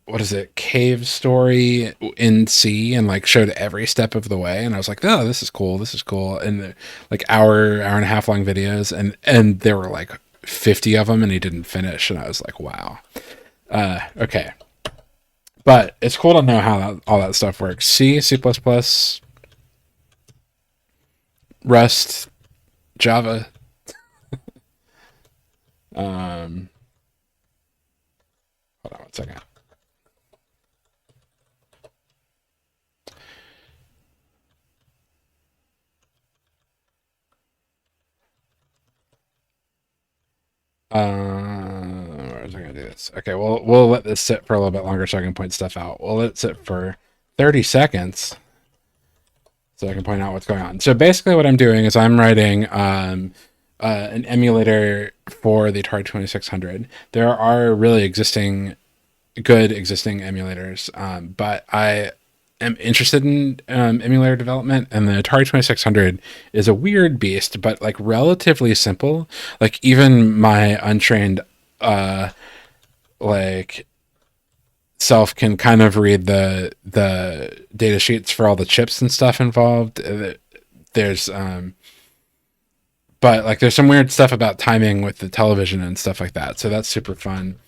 Speaker 1: what is it, cave story in C, and like showed every step of the way, and I was like, oh, this is cool, this is cool. And like hour and a half long videos, and there were like 50 of them, and he didn't finish, and I was like, wow. Okay, but it's cool to know how all that stuff works. C++, Rust, Java. Hold on one second. Where was I gonna do this? Okay, we'll let this sit for a little bit longer so I can point stuff out. We'll let it sit for 30 seconds so I can point out what's going on. So basically what I'm doing is I'm writing an emulator for the Atari 2600. There are really good existing emulators, but I am interested in emulator development, and the Atari 2600 is a weird beast, but like relatively simple. Like even my untrained like self can kind of read the data sheets for all the chips and stuff involved. There's but like there's some weird stuff about timing with the television and stuff like that, so that's super fun.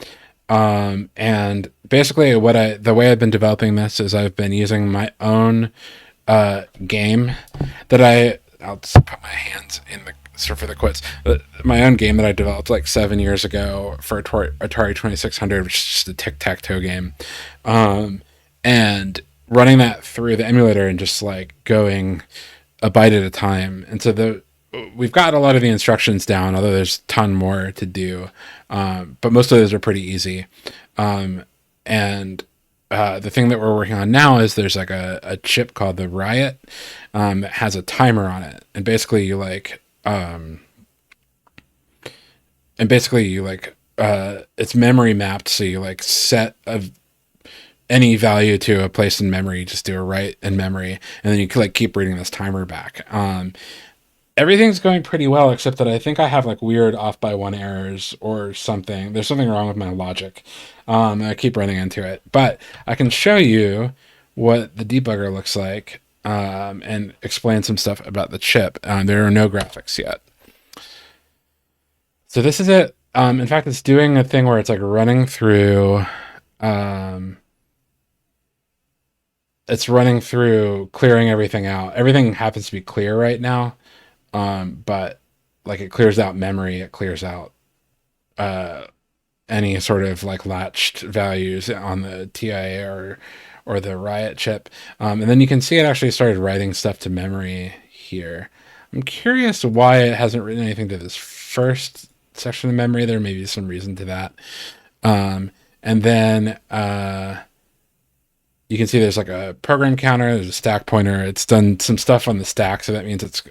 Speaker 1: And basically the way I've been developing this is I've been using my own game that I'll just put my hands in the for the quotes, my own game that I developed like 7 years ago for Atari 2600, which is just a tic-tac-toe game, and running that through the emulator and just like going a byte at a time. And so we've got a lot of the instructions down, although there's a ton more to do, but most of those are pretty easy. And the thing that we're working on now is there's like a chip called the Riot that has a timer on it, and basically you like it's memory mapped, so you like set any value to a place in memory, just do a write in memory, and then you like keep reading this timer back. Everything's going pretty well, except that I think I have like weird off by one errors or something. There's something wrong with my logic. I keep running into it, but I can show you what the debugger looks like, and explain some stuff about the chip. There are no graphics yet. So this is it. In fact, it's doing a thing where it's like running through, it's running through clearing everything out. Everything happens to be clear right now. But like it clears out memory, it clears out any sort of like latched values on the TIA or the Riot chip. And then you can see it actually started writing stuff to memory here. I'm curious why it hasn't written anything to this first section of memory. There may be some reason to that. And then you can see there's like a program counter, there's a stack pointer. It's done some stuff on the stack, so that means it's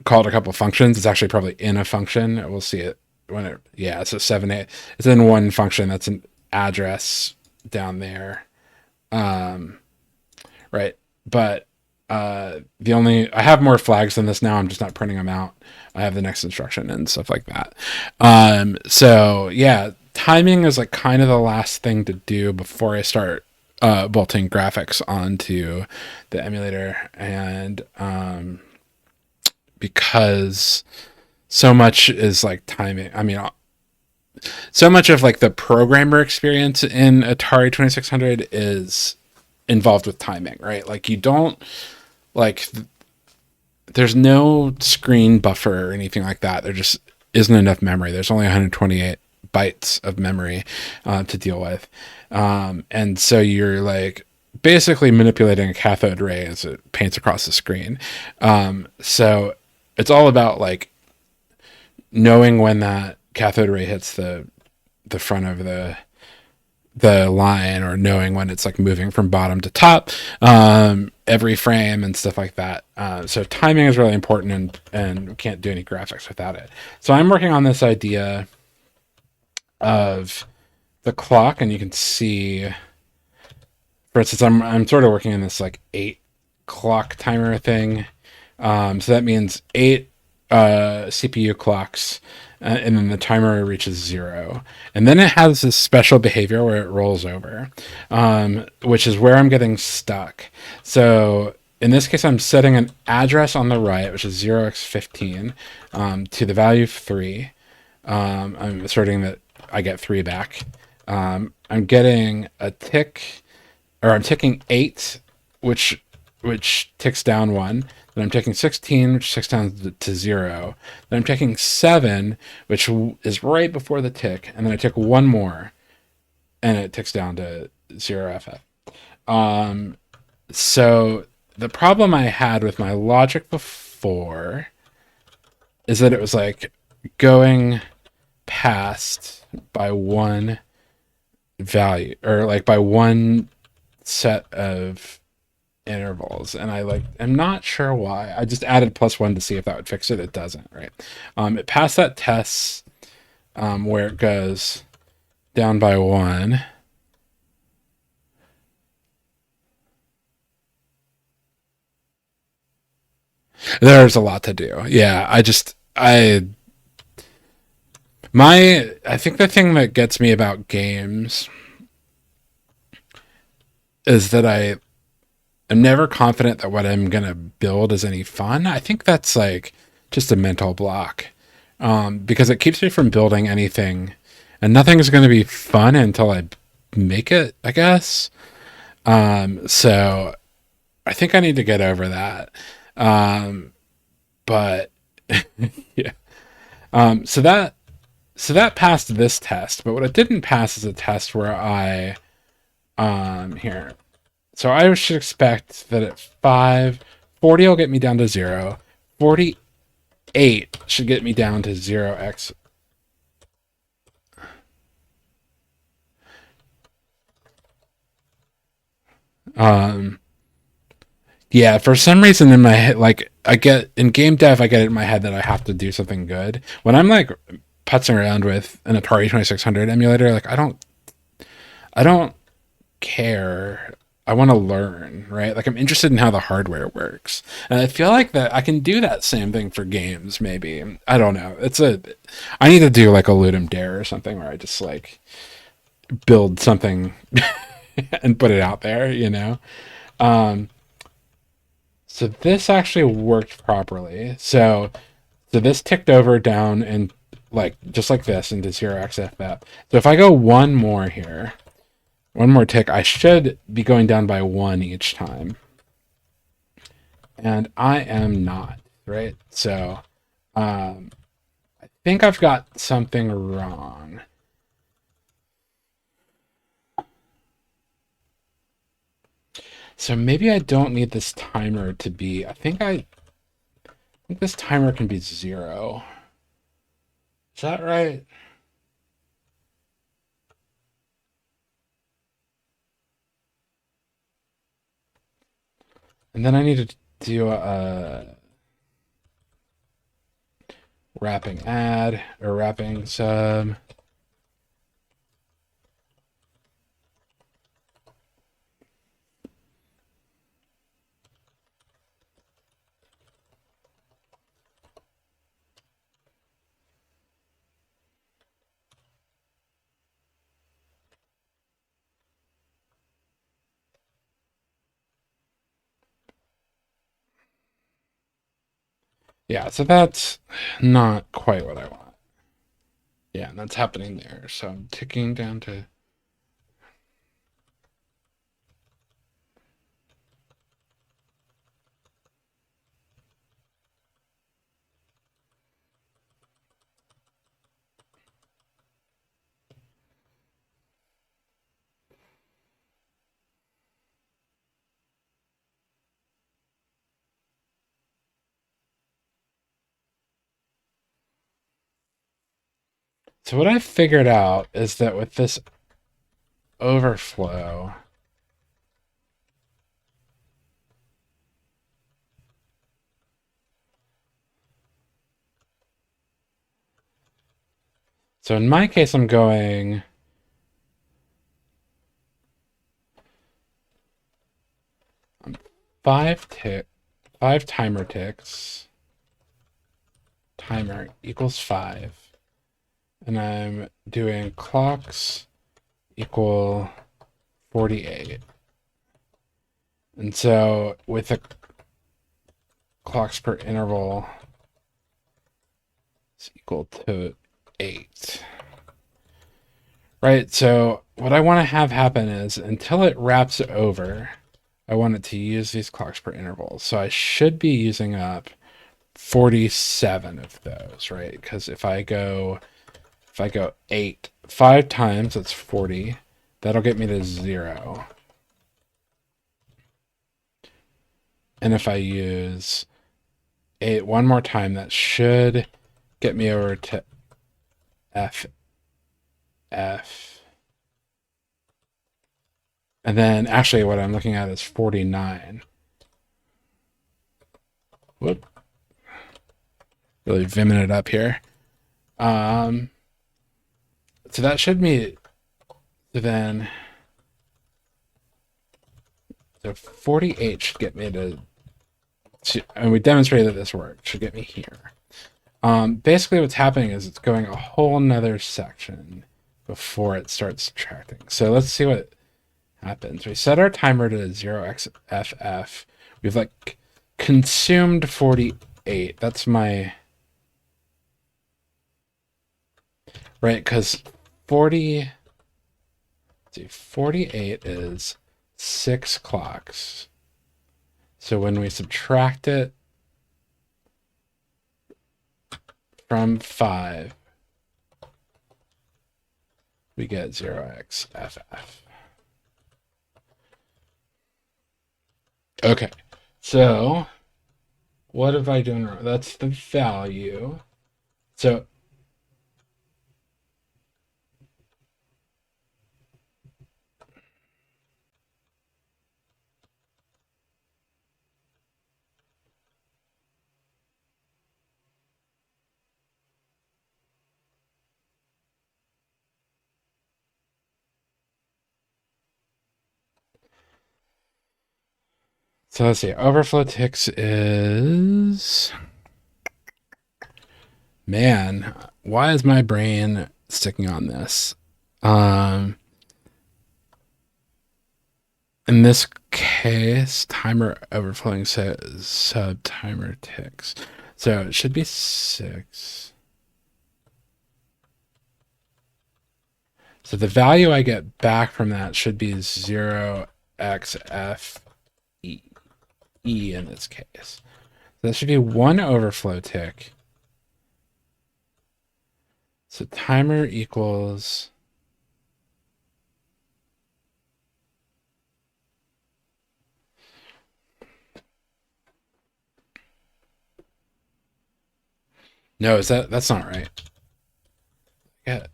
Speaker 1: called a couple functions. It's actually probably in a function. We'll see it when it's a 7-8. It's in one function. That's an address down there. Right. But I have more flags than this now. I'm just not printing them out. I have the next instruction and stuff like that. So yeah, timing is like kind of the last thing to do before I start bolting graphics onto the emulator. And because so much is like timing. I mean, so much of like the programmer experience in Atari 2600 is involved with timing, right? Like you don't like there's no screen buffer or anything like that. There just isn't enough memory. There's only 128 bytes of memory to deal with. And so you're like basically manipulating a cathode ray as it paints across the screen. So it's all about like knowing when that cathode ray hits the front of the line, or knowing when it's like moving from bottom to top every frame and stuff like that. So timing is really important, and we can't do any graphics without it. So I'm working on this idea of the clock, and you can see, for instance, I'm sort of working in this like 8 clock timer thing. So that means 8 CPU clocks, and then the timer reaches 0. And then it has this special behavior where it rolls over, which is where I'm getting stuck. So in this case, I'm setting an address on the right, which is 0x15, to the value of 3. I'm asserting that I get 3 back. I'm getting a tick, or I'm ticking 8, which ticks down 1. Then I'm taking 16, which ticks down to 0. Then I'm taking 7, which is right before the tick. And then I tick 1 more, and it ticks down to 0 FF. So the problem I had with my logic before is that it was like going past by one value, or like by one set of intervals, and I'm not sure why. I just added +1 to see if that would fix it. It doesn't, right? It passed that test, where it goes down by 1. There's a lot to do. Yeah, I think the thing that gets me about games is that I'm never confident that what I'm gonna build is any fun. I think that's like just a mental block, because it keeps me from building anything, and nothing is going to be fun until I make it, I guess. So I think I need to get over that. But yeah. So that passed this test, but what it didn't pass is a test where here. So I should expect that at 5, 40 will get me down to 0. 48 should get me down to 0x. Yeah, for some reason in my head, like I get in game dev, I get it in my head that I have to do something good. When I'm like putzing around with an Atari 2600 emulator, like I don't care. I want to learn, right? Like I'm interested in how the hardware works. And I feel like that I can do that same thing for games, maybe. I don't know. I need to do like a Ludum Dare or something where I just like build something and put it out there, you know? Um, so this actually worked properly. So this ticked over down and like just like this into 0xFF. So if I go one more here, one more tick, I should be going down by 1 each time. And I am not, right? So I think I've got something wrong. So maybe I don't need this timer to be, I think this timer can be 0. Is that right? And then I need to do a wrapping add or wrapping sub. Yeah, so that's not quite what I want. Yeah, and that's happening there. So I'm ticking down to. So what I figured out is that with this overflow, so in my case, I'm going 5 timer ticks. timer equals 5, and I'm doing clocks equal 48. And so with the clocks per interval is equal to 8. Right, so what I want to have happen is until it wraps over, I want it to use these clocks per interval. So I should be using up 47 of those, right? Because if I go 8 5 times, that's 40. That'll get me to 0. And if I use 8 one more time, that should get me over to F. And then actually what I'm looking at is 49. Whoop. Really vimming it up here. So that should be then. So 48 should get me to, and we demonstrated that this worked, should get me here. Basically what's happening is it's going a whole nother section before it starts subtracting. So let's see what happens. We set our timer to 0xff. We've like consumed 48. That's my, right, because 48 is 6 clocks. So when we subtract it from 5, we get 0xff. Okay, so what have I done wrong? That's the value. So let's see. Overflow ticks is, man, why is my brain sticking on this? In this case, timer overflowing sub timer ticks. So it should be 6. So the value I get back from that should be 0xf in this case. So that should be 1 overflow tick. So timer equals, no, is that's not right. Yeah.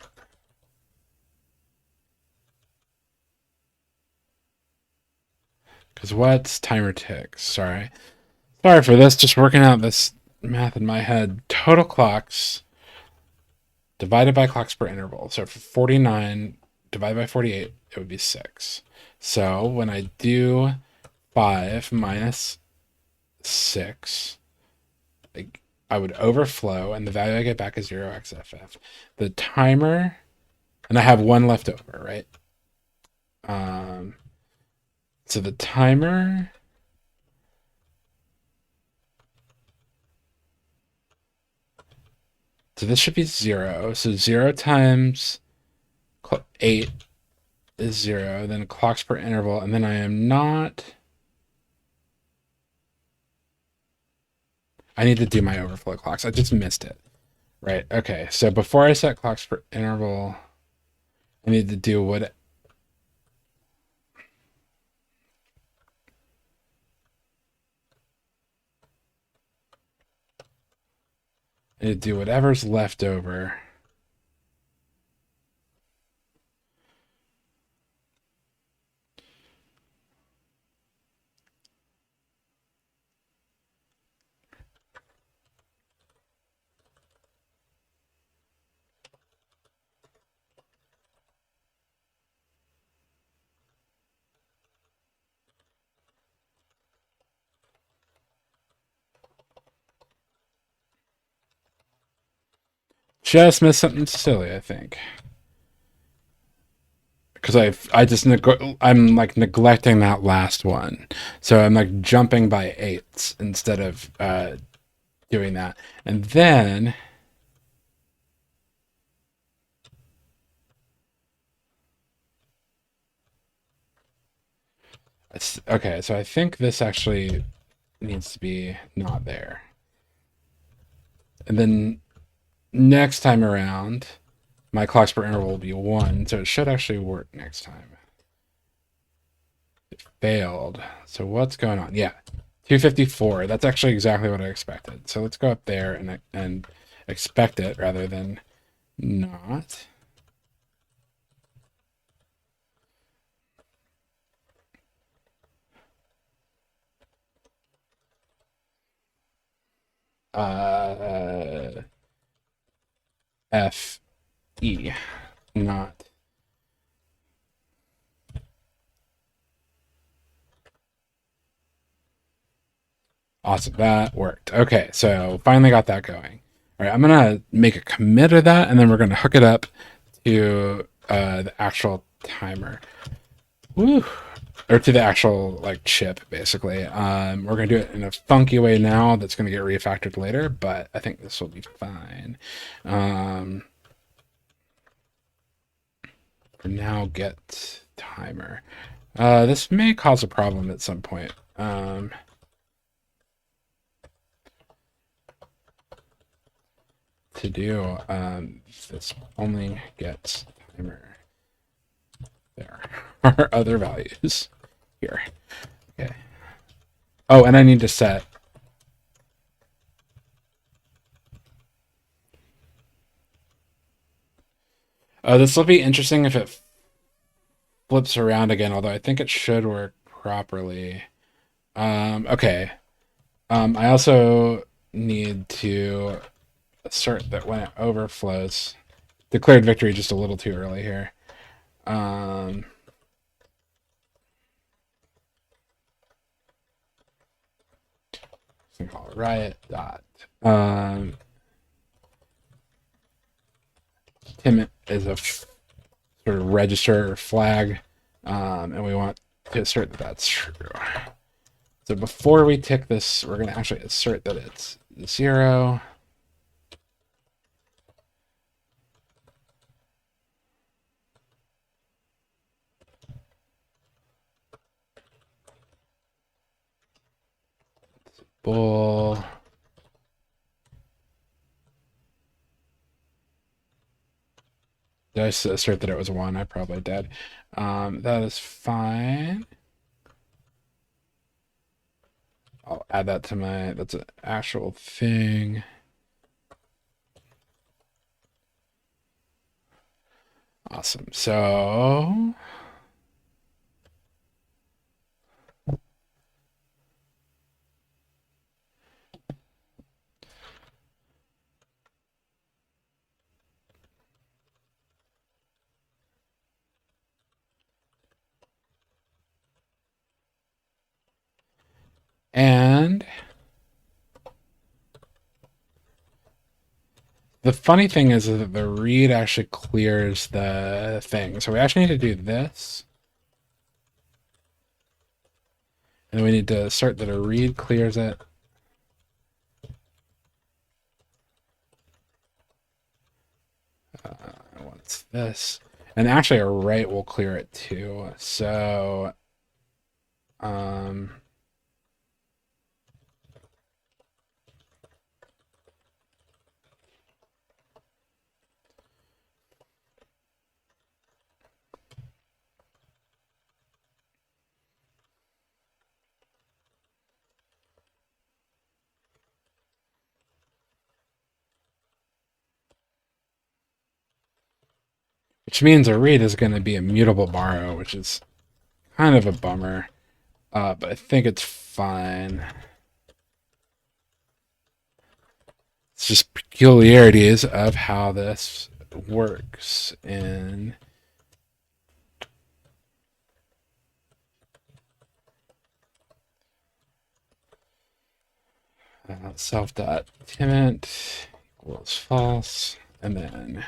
Speaker 1: Because what's timer ticks? Sorry for this. Just working out this math in my head. Total clocks divided by clocks per interval. So for 49 divided by 48, it would be 6. So when I do 5 minus 6, I would overflow, and the value I get back is 0xff. The timer, and I have 1 left over, right? So the timer, so this should be 0. So 0 times 8 is 0. Then clocks per interval, and then I am not. I need to do my overflow clocks. I just missed it. Right. Okay. So before I set clocks per interval, I need to do what. I need to do whatever's left over. just missed something silly, I think. Because I'm like neglecting that last one, so I'm like jumping by eighths instead of doing that, and then okay. So I think this actually needs to be not there, and then next time around, my clocks per interval will be 1, so it should actually work next time. It failed. So what's going on? Yeah, 254. That's actually exactly what I expected. So let's go up there and expect it rather than not. F E, not. Awesome, that worked. Okay, so finally got that going. All right, I'm gonna make a commit of that, and then we're gonna hook it up to the actual timer. Woo. Or to the actual like chip, basically. We're gonna do it in a funky way now. That's gonna get refactored later, but I think this will be fine. For now, get timer. This may cause a problem at some point. To do this only gets timer. There are other values here. Okay. Oh, and I need to set. This will be interesting if it flips around again, although I think it should work properly. Okay. I also need to assert that when it overflows, declared victory just a little too early here. So call it riot dot. Tim is a sort of register or flag, and we want to assert that that's true. So before we tick this, we're going to actually assert that it's 0. Bull. Did I assert that it was 1? I probably did. That is fine. I'll add that to that's an actual thing. Awesome. So and the funny thing is that the read actually clears the thing. So we actually need to do this. And we need to assert that a read clears it. What's this? And actually a write will clear it too. So which means a read is going to be a mutable borrow, which is kind of a bummer. But I think it's fine. It's just peculiarities of how this works in self.timint equals false, And then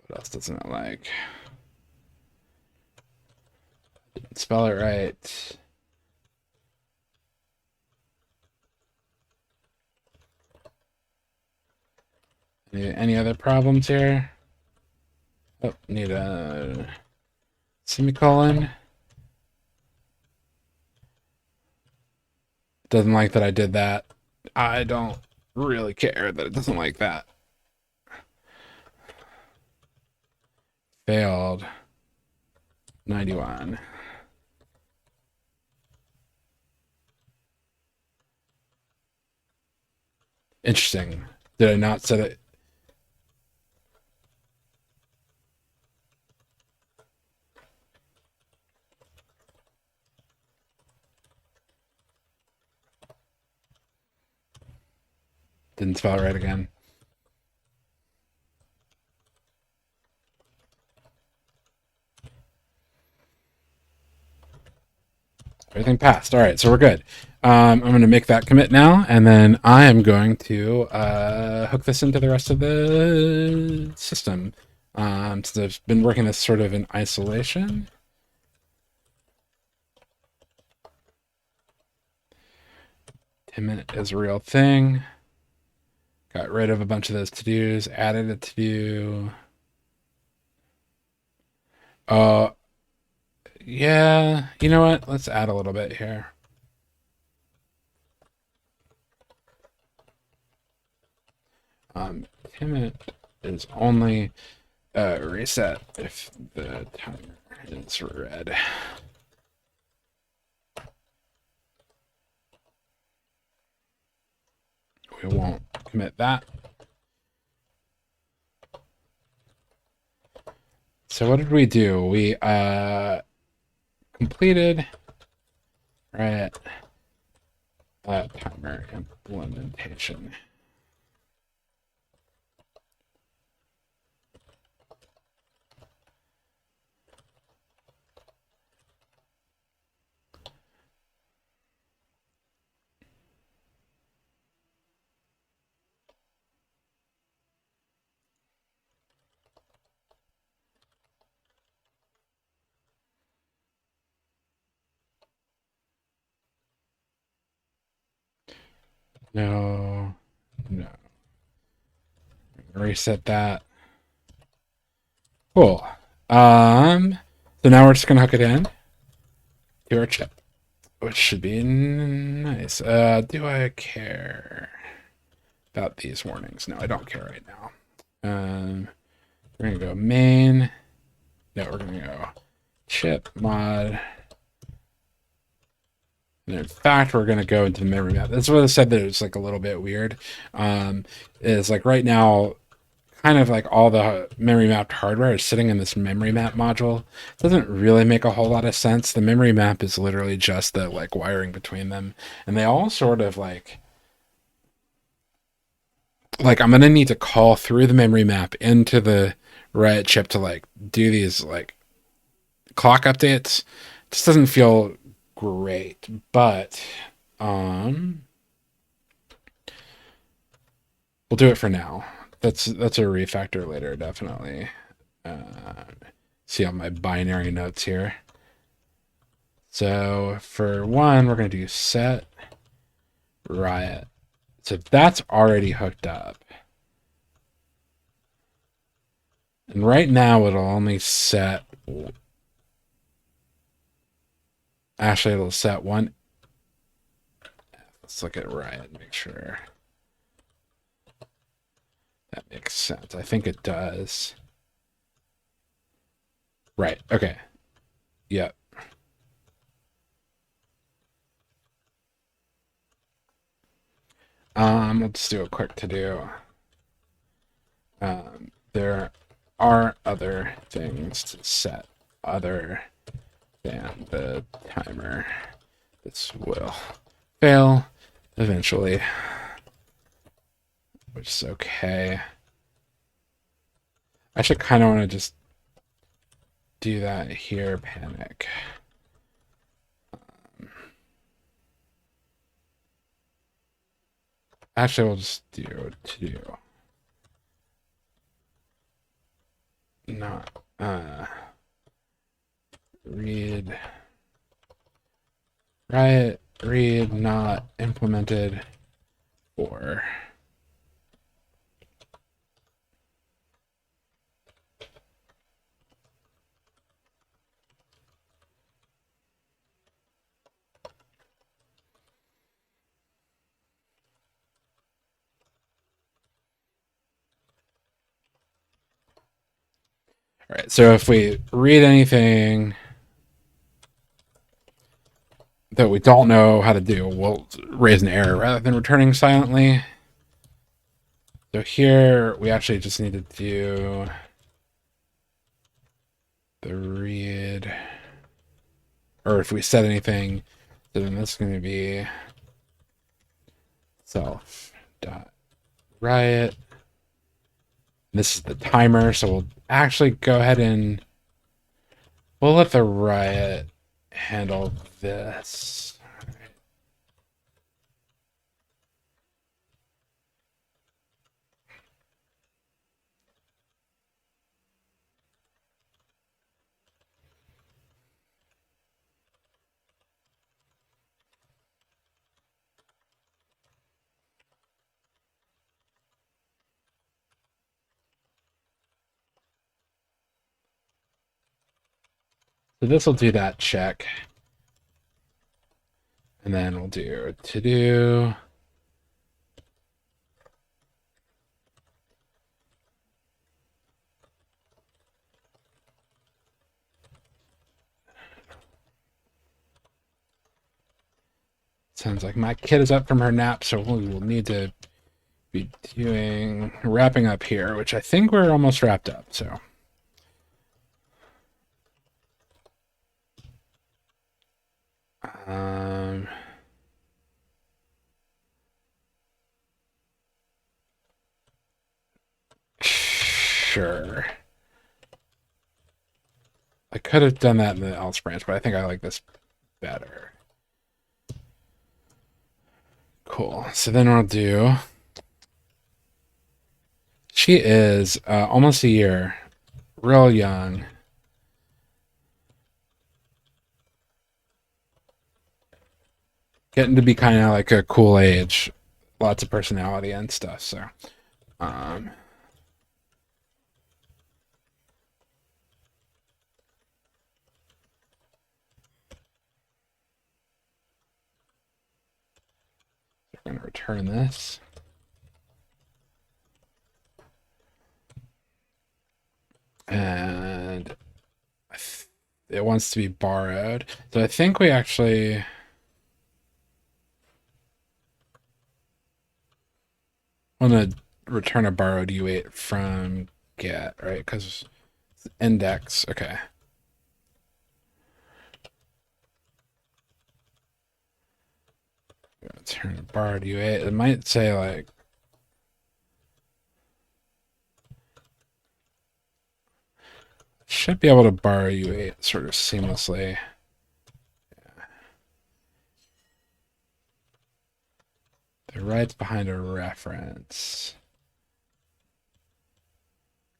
Speaker 1: what else doesn't it like? Didn't spell it right. Any other problems here? Oh, need a semicolon. Doesn't like that I did that. I don't really care that it doesn't like that. Failed. 91. Interesting. Did I not set it? Didn't spell it right again. Everything passed. All right, so we're good. I'm going to make that commit now, and then I am going to hook this into the rest of the system. So I've been working this sort of in isolation. Minute is a real thing. Got rid of a bunch of those to-dos, added a to-do. Yeah, you know what? Let's add a little bit here. Minute is only reset if the timer is red. We won't commit that. So what did we do? We completed right timer implementation. No. Reset that. Cool. So now we're just gonna hook it in to our chip, which should be nice. Do I care about these warnings? No, I don't care right now. We're gonna go main. No, we're gonna go chip mod. And in fact, we're gonna go into the memory map. That's what I said that it's like a little bit weird. Is like right now, kind of like all the memory mapped hardware is sitting in this memory map module. It doesn't really make a whole lot of sense. The memory map is literally just the like wiring between them, and they all sort of like I'm gonna need to call through the memory map into the Riot chip to like do these like clock updates. It just doesn't feel great, but we'll do it for now. That's a refactor later, definitely. See all my binary notes here. So for one, we're going to do set Riot. So that's already hooked up. And right now it'll only set... Actually, it'll set one. Let's look at Riot and make sure that makes sense. I think it does. Right. Okay. Yep. Let's do a quick to do. There are other things to set other than the timer. This will fail eventually, which is okay. I should kind of want to just do that here, panic. Actually, we'll just do to do. Not read riot read not implemented for. All right, so if we read anything that we don't know how to do, we'll raise an error rather than returning silently. So here we actually just need to do the read, or if we set anything, then this is going to be self dot riot. This is the timer, so we'll actually go ahead and we'll let the riot handle this. So this will do that check. And then we'll do to do. Sounds like my kid is up from her nap, so we will need to be wrapping up here, which I think we're almost wrapped up, so. Sure. I could have done that in the else branch, but I think I like this better. Cool. So then we'll do. She is almost a year, real young. Getting to be kind of like a cool age, lots of personality and stuff. So, we're going to return this. And it wants to be borrowed. So I think we actually want to return a borrowed U8 from get, right? Because index, okay. Return a borrowed U8. It might say like should be able to borrow U8 sort of seamlessly. Yeah. The right's behind a reference.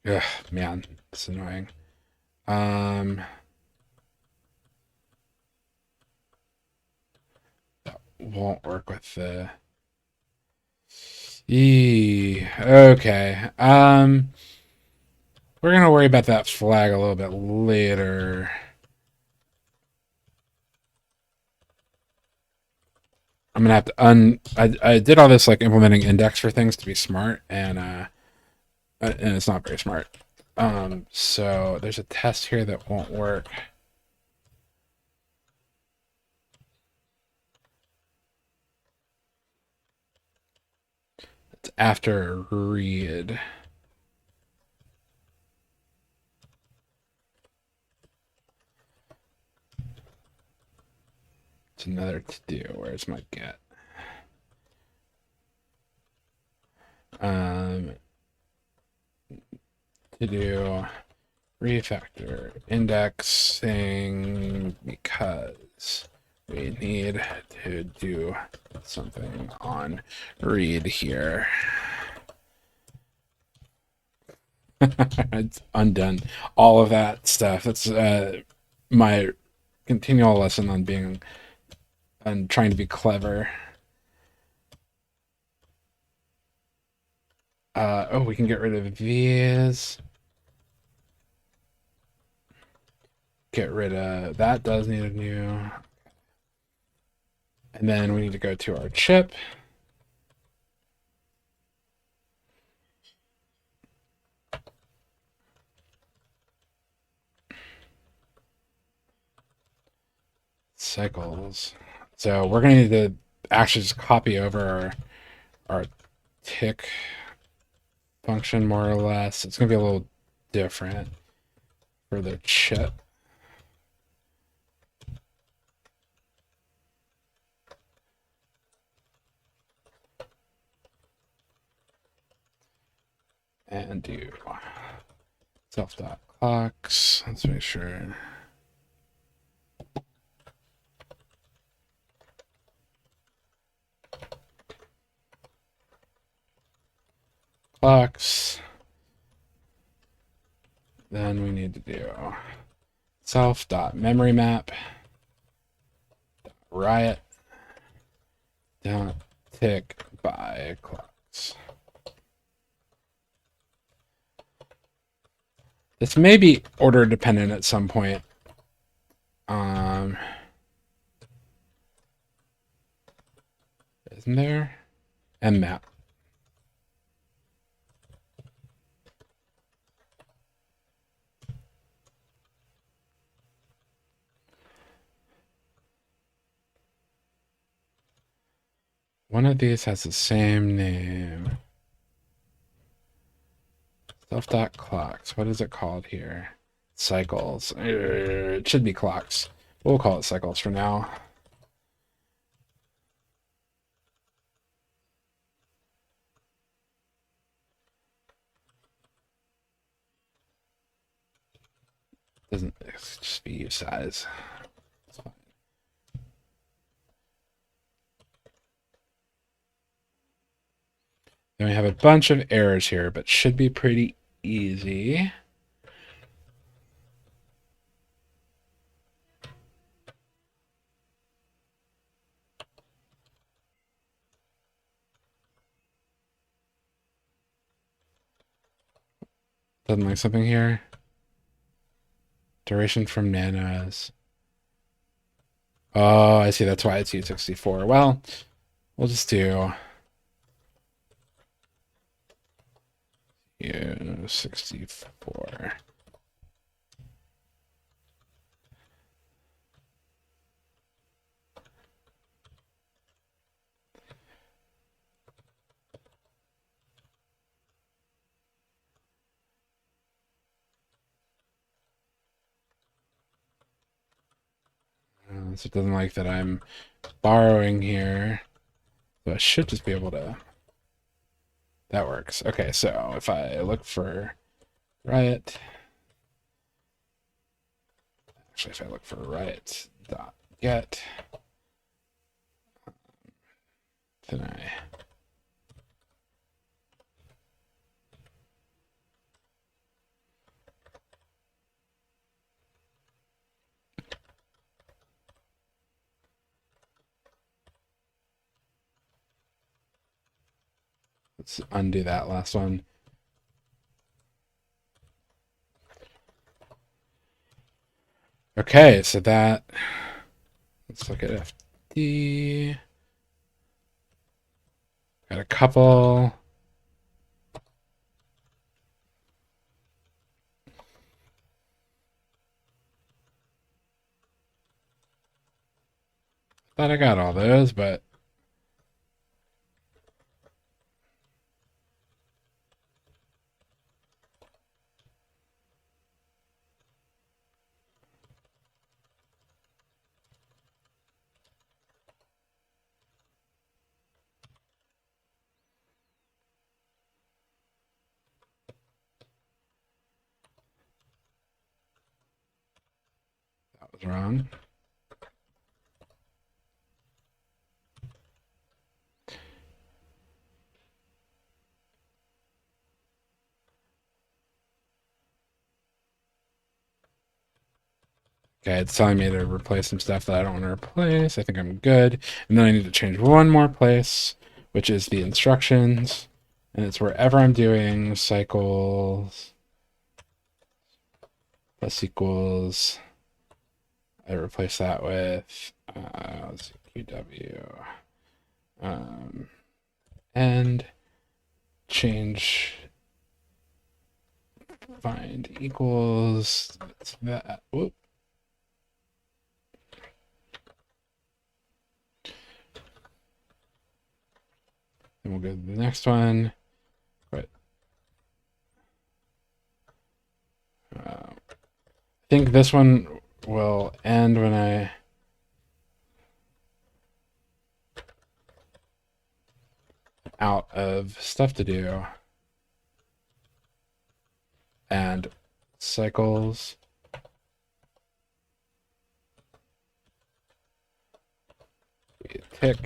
Speaker 1: Ugh, man, it's annoying. That won't work with the. Okay. We're gonna worry about that flag a little bit later. I'm gonna have to I did all this like implementing index for things to be smart, and it's not very smart. So there's a test here that won't work. It's after read. It's another to do. Where's my get? to do refactor indexing because we need to do something on read here. It's undone. All of that stuff. That's my continual lesson on being and trying to be clever. Oh, we can get rid of these. Get rid of that. Does need a new. And then we need to go to our chip. Cycles. So we're going to need to actually just copy over our tick function more or less. It's going to be a little different for the chip. And do self.clocks. Let's make sure. Clocks. Then we need to do self.memorymap riot tick by clocks. This may be order dependent at some point. Isn't there? Mmap. One of these has the same name. Self.clocks. What is it called here? Cycles. It should be clocks. We'll call it cycles for now. Doesn't just be size. It's fine. Then we have a bunch of errors here, but should be pretty easy. Doesn't like something here. Duration from nanos. Oh, I see. That's why it's U64. Well, we'll just do U64. So it doesn't like that I'm borrowing here. So I should just be able to. That works. Okay, so if I look for riot, actually, if I look for riot.get, then let's undo that last one. Okay, so that, let's look at FD. Got a couple. Thought I got all those, but was wrong. Okay, it's telling me to replace some stuff that I don't want to replace. I think I'm good. And then I need to change one more place, which is the instructions. And it's wherever I'm doing cycles plus equals. I replace that with let's see, QW. And change find equals that. Whoop. Then we'll go to the next one. But I think this one will end when I out of stuff to do. And cycles. Tick.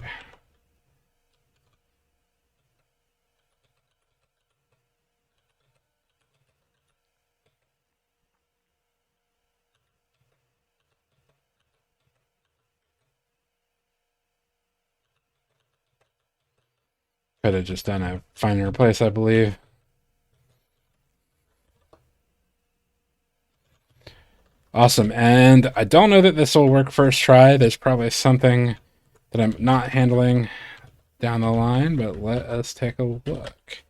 Speaker 1: Could have just done a find and replace, I believe. Awesome. And I don't know that this will work first try. There's probably something that I'm not handling down the line, but let us take a look.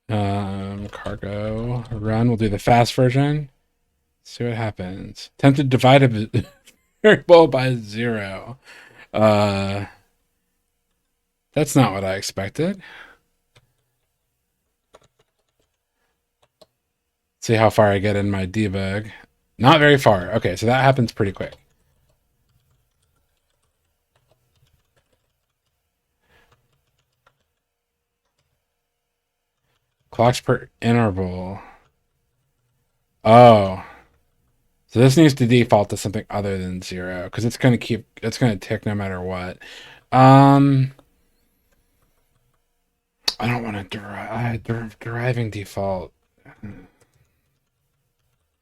Speaker 1: Cargo run. We'll do the fast version. See what happens. Attempt to divide a variable by 0. That's not what I expected. See how far I get in my debug. Not very far. Okay, so that happens pretty quick. Clocks per interval. Oh. So this needs to default to something other than 0, because it's going to tick no matter what. I don't want to deriving default.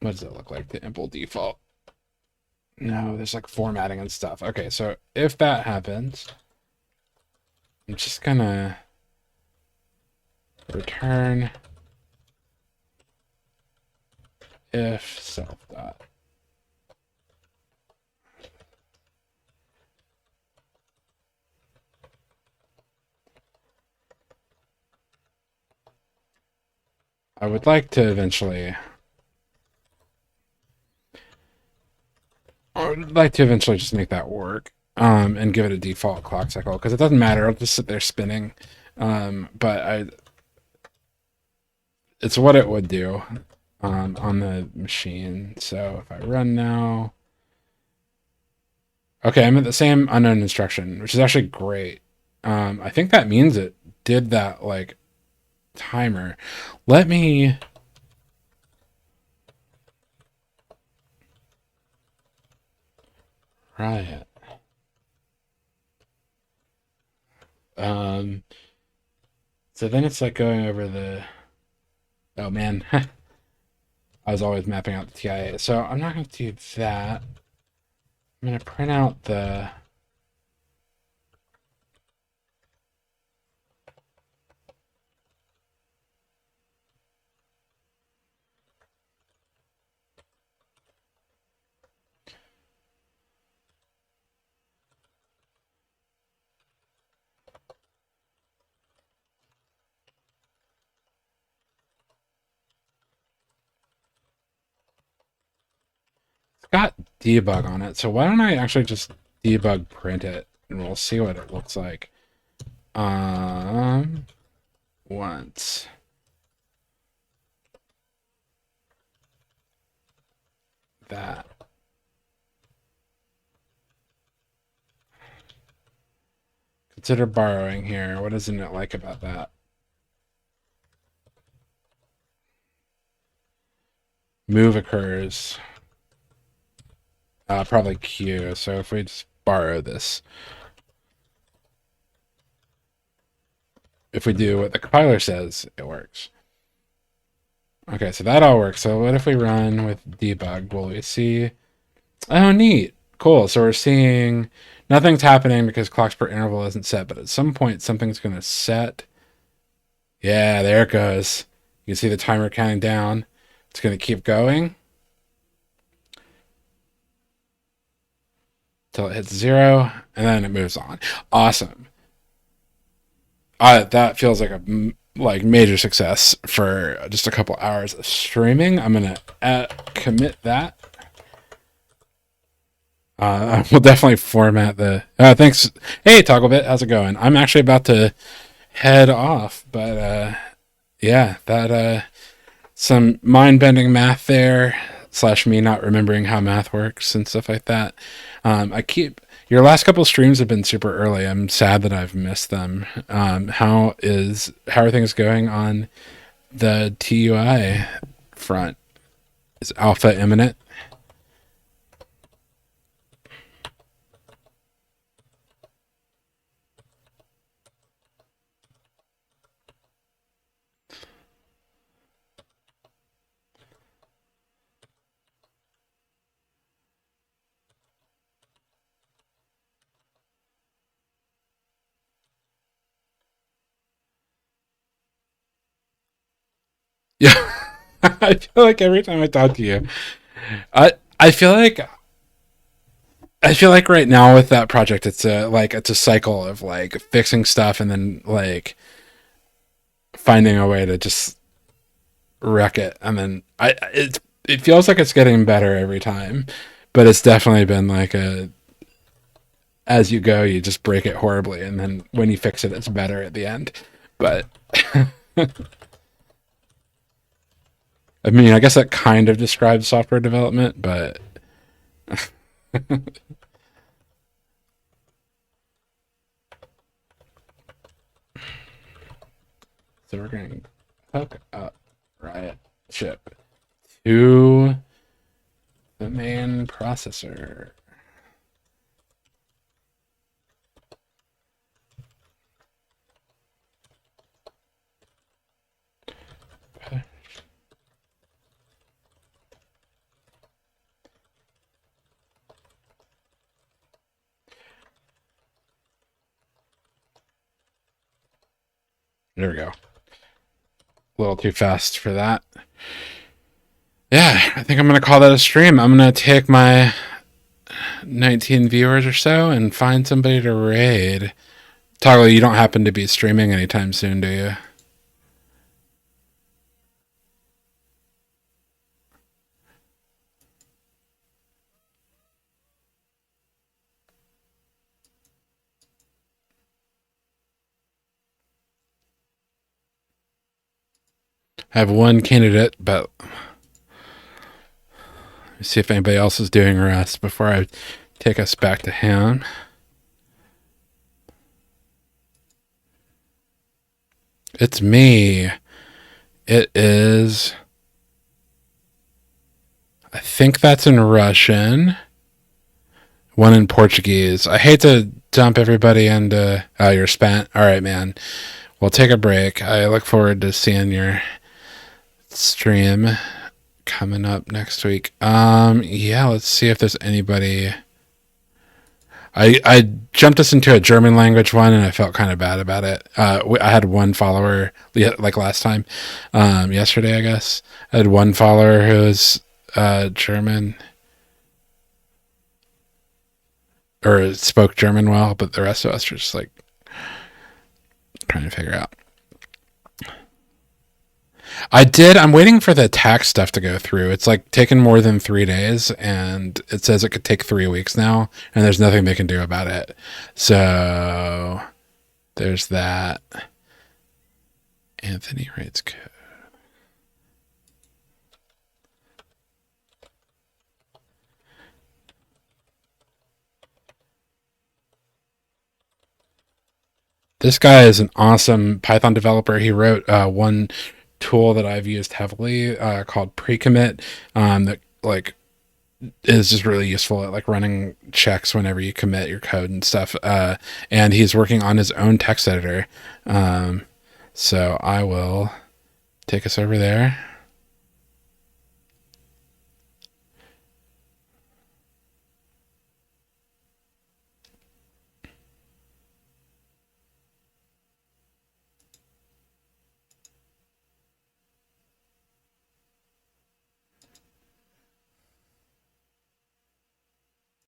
Speaker 1: What does it look like, the impl default? No, there's like formatting and stuff. Okay, so if that happens, I'm just gonna return if self dot. I would like to eventually just make that work, and give it a default clock cycle, because it doesn't matter. It'll just sit there spinning. But it's what it would do on the machine. So if I run now, okay, I'm at the same unknown instruction, which is actually great. I think that means it did that like timer. Let me try it. So then it's like going over the, oh man, I was always mapping out the TIA. So I'm not going to do that. I'm going to print out the, got debug on it, so why don't I actually just debug print it, and we'll see what it looks like. Once that, consider borrowing here. What isn't it like about that? Move occurs. Probably Q. So if we just borrow this, if we do what the compiler says, it works. Okay, so that all works. So what if we run with debug? Will we see? Oh, neat. Cool. So we're seeing nothing's happening because clocks per interval isn't set, but at some point something's going to set. Yeah, there it goes. You can see the timer counting down. It's going to keep going till it hits 0, and then it moves on. Awesome. That feels like a major success for just a couple hours of streaming. I'm gonna commit that. We'll definitely format the. Thanks. Hey, Togglebit, how's it going? I'm actually about to head off, but yeah, that some mind-bending math there, / me not remembering how math works and stuff like that. I keep your last couple streams have been super early. I'm sad that I've missed them. How are things going on the TUI front? Is alpha imminent? Yeah. I feel like every time I talk to you, I I feel like I feel like right now with that project, it's a cycle of like fixing stuff and then like finding a way to just wreck it, and then it feels like it's getting better every time, but it's definitely been like a as you go, you just break it horribly, and then when you fix it, it's better at the end. But I mean, I guess that kind of describes software development, but so we're going to hook up Riot chip to the main processor. There we go. A little too fast for that. Yeah, I think I'm going to call that a stream. I'm going to take my 19 viewers or so and find somebody to raid. Toggle, you don't happen to be streaming anytime soon, do you? I have one candidate, but let me see if anybody else is doing rest before I take us back to him. It's me. It is. I think that's in Russian. One in Portuguese. I hate to dump everybody into. Oh, you're spent. All right, man. We'll take a break. I look forward to seeing your stream coming up next week. Yeah, let's see if there's anybody. I jumped us into a German language one, and I felt kind of bad about it. I had one follower, like last time, yesterday, I guess. I had one follower who was German or spoke German well, but the rest of us were just like trying to figure out. I'm waiting for the tax stuff to go through. It's like taken more than 3 days, and it says it could take 3 weeks now, and there's nothing they can do about it. So there's that. Anthony writes code. This guy is an awesome Python developer. He wrote one tool that I've used heavily called Pre-Commit that like is just really useful at like running checks whenever you commit your code and stuff. And he's working on his own text editor. So I will take us over there.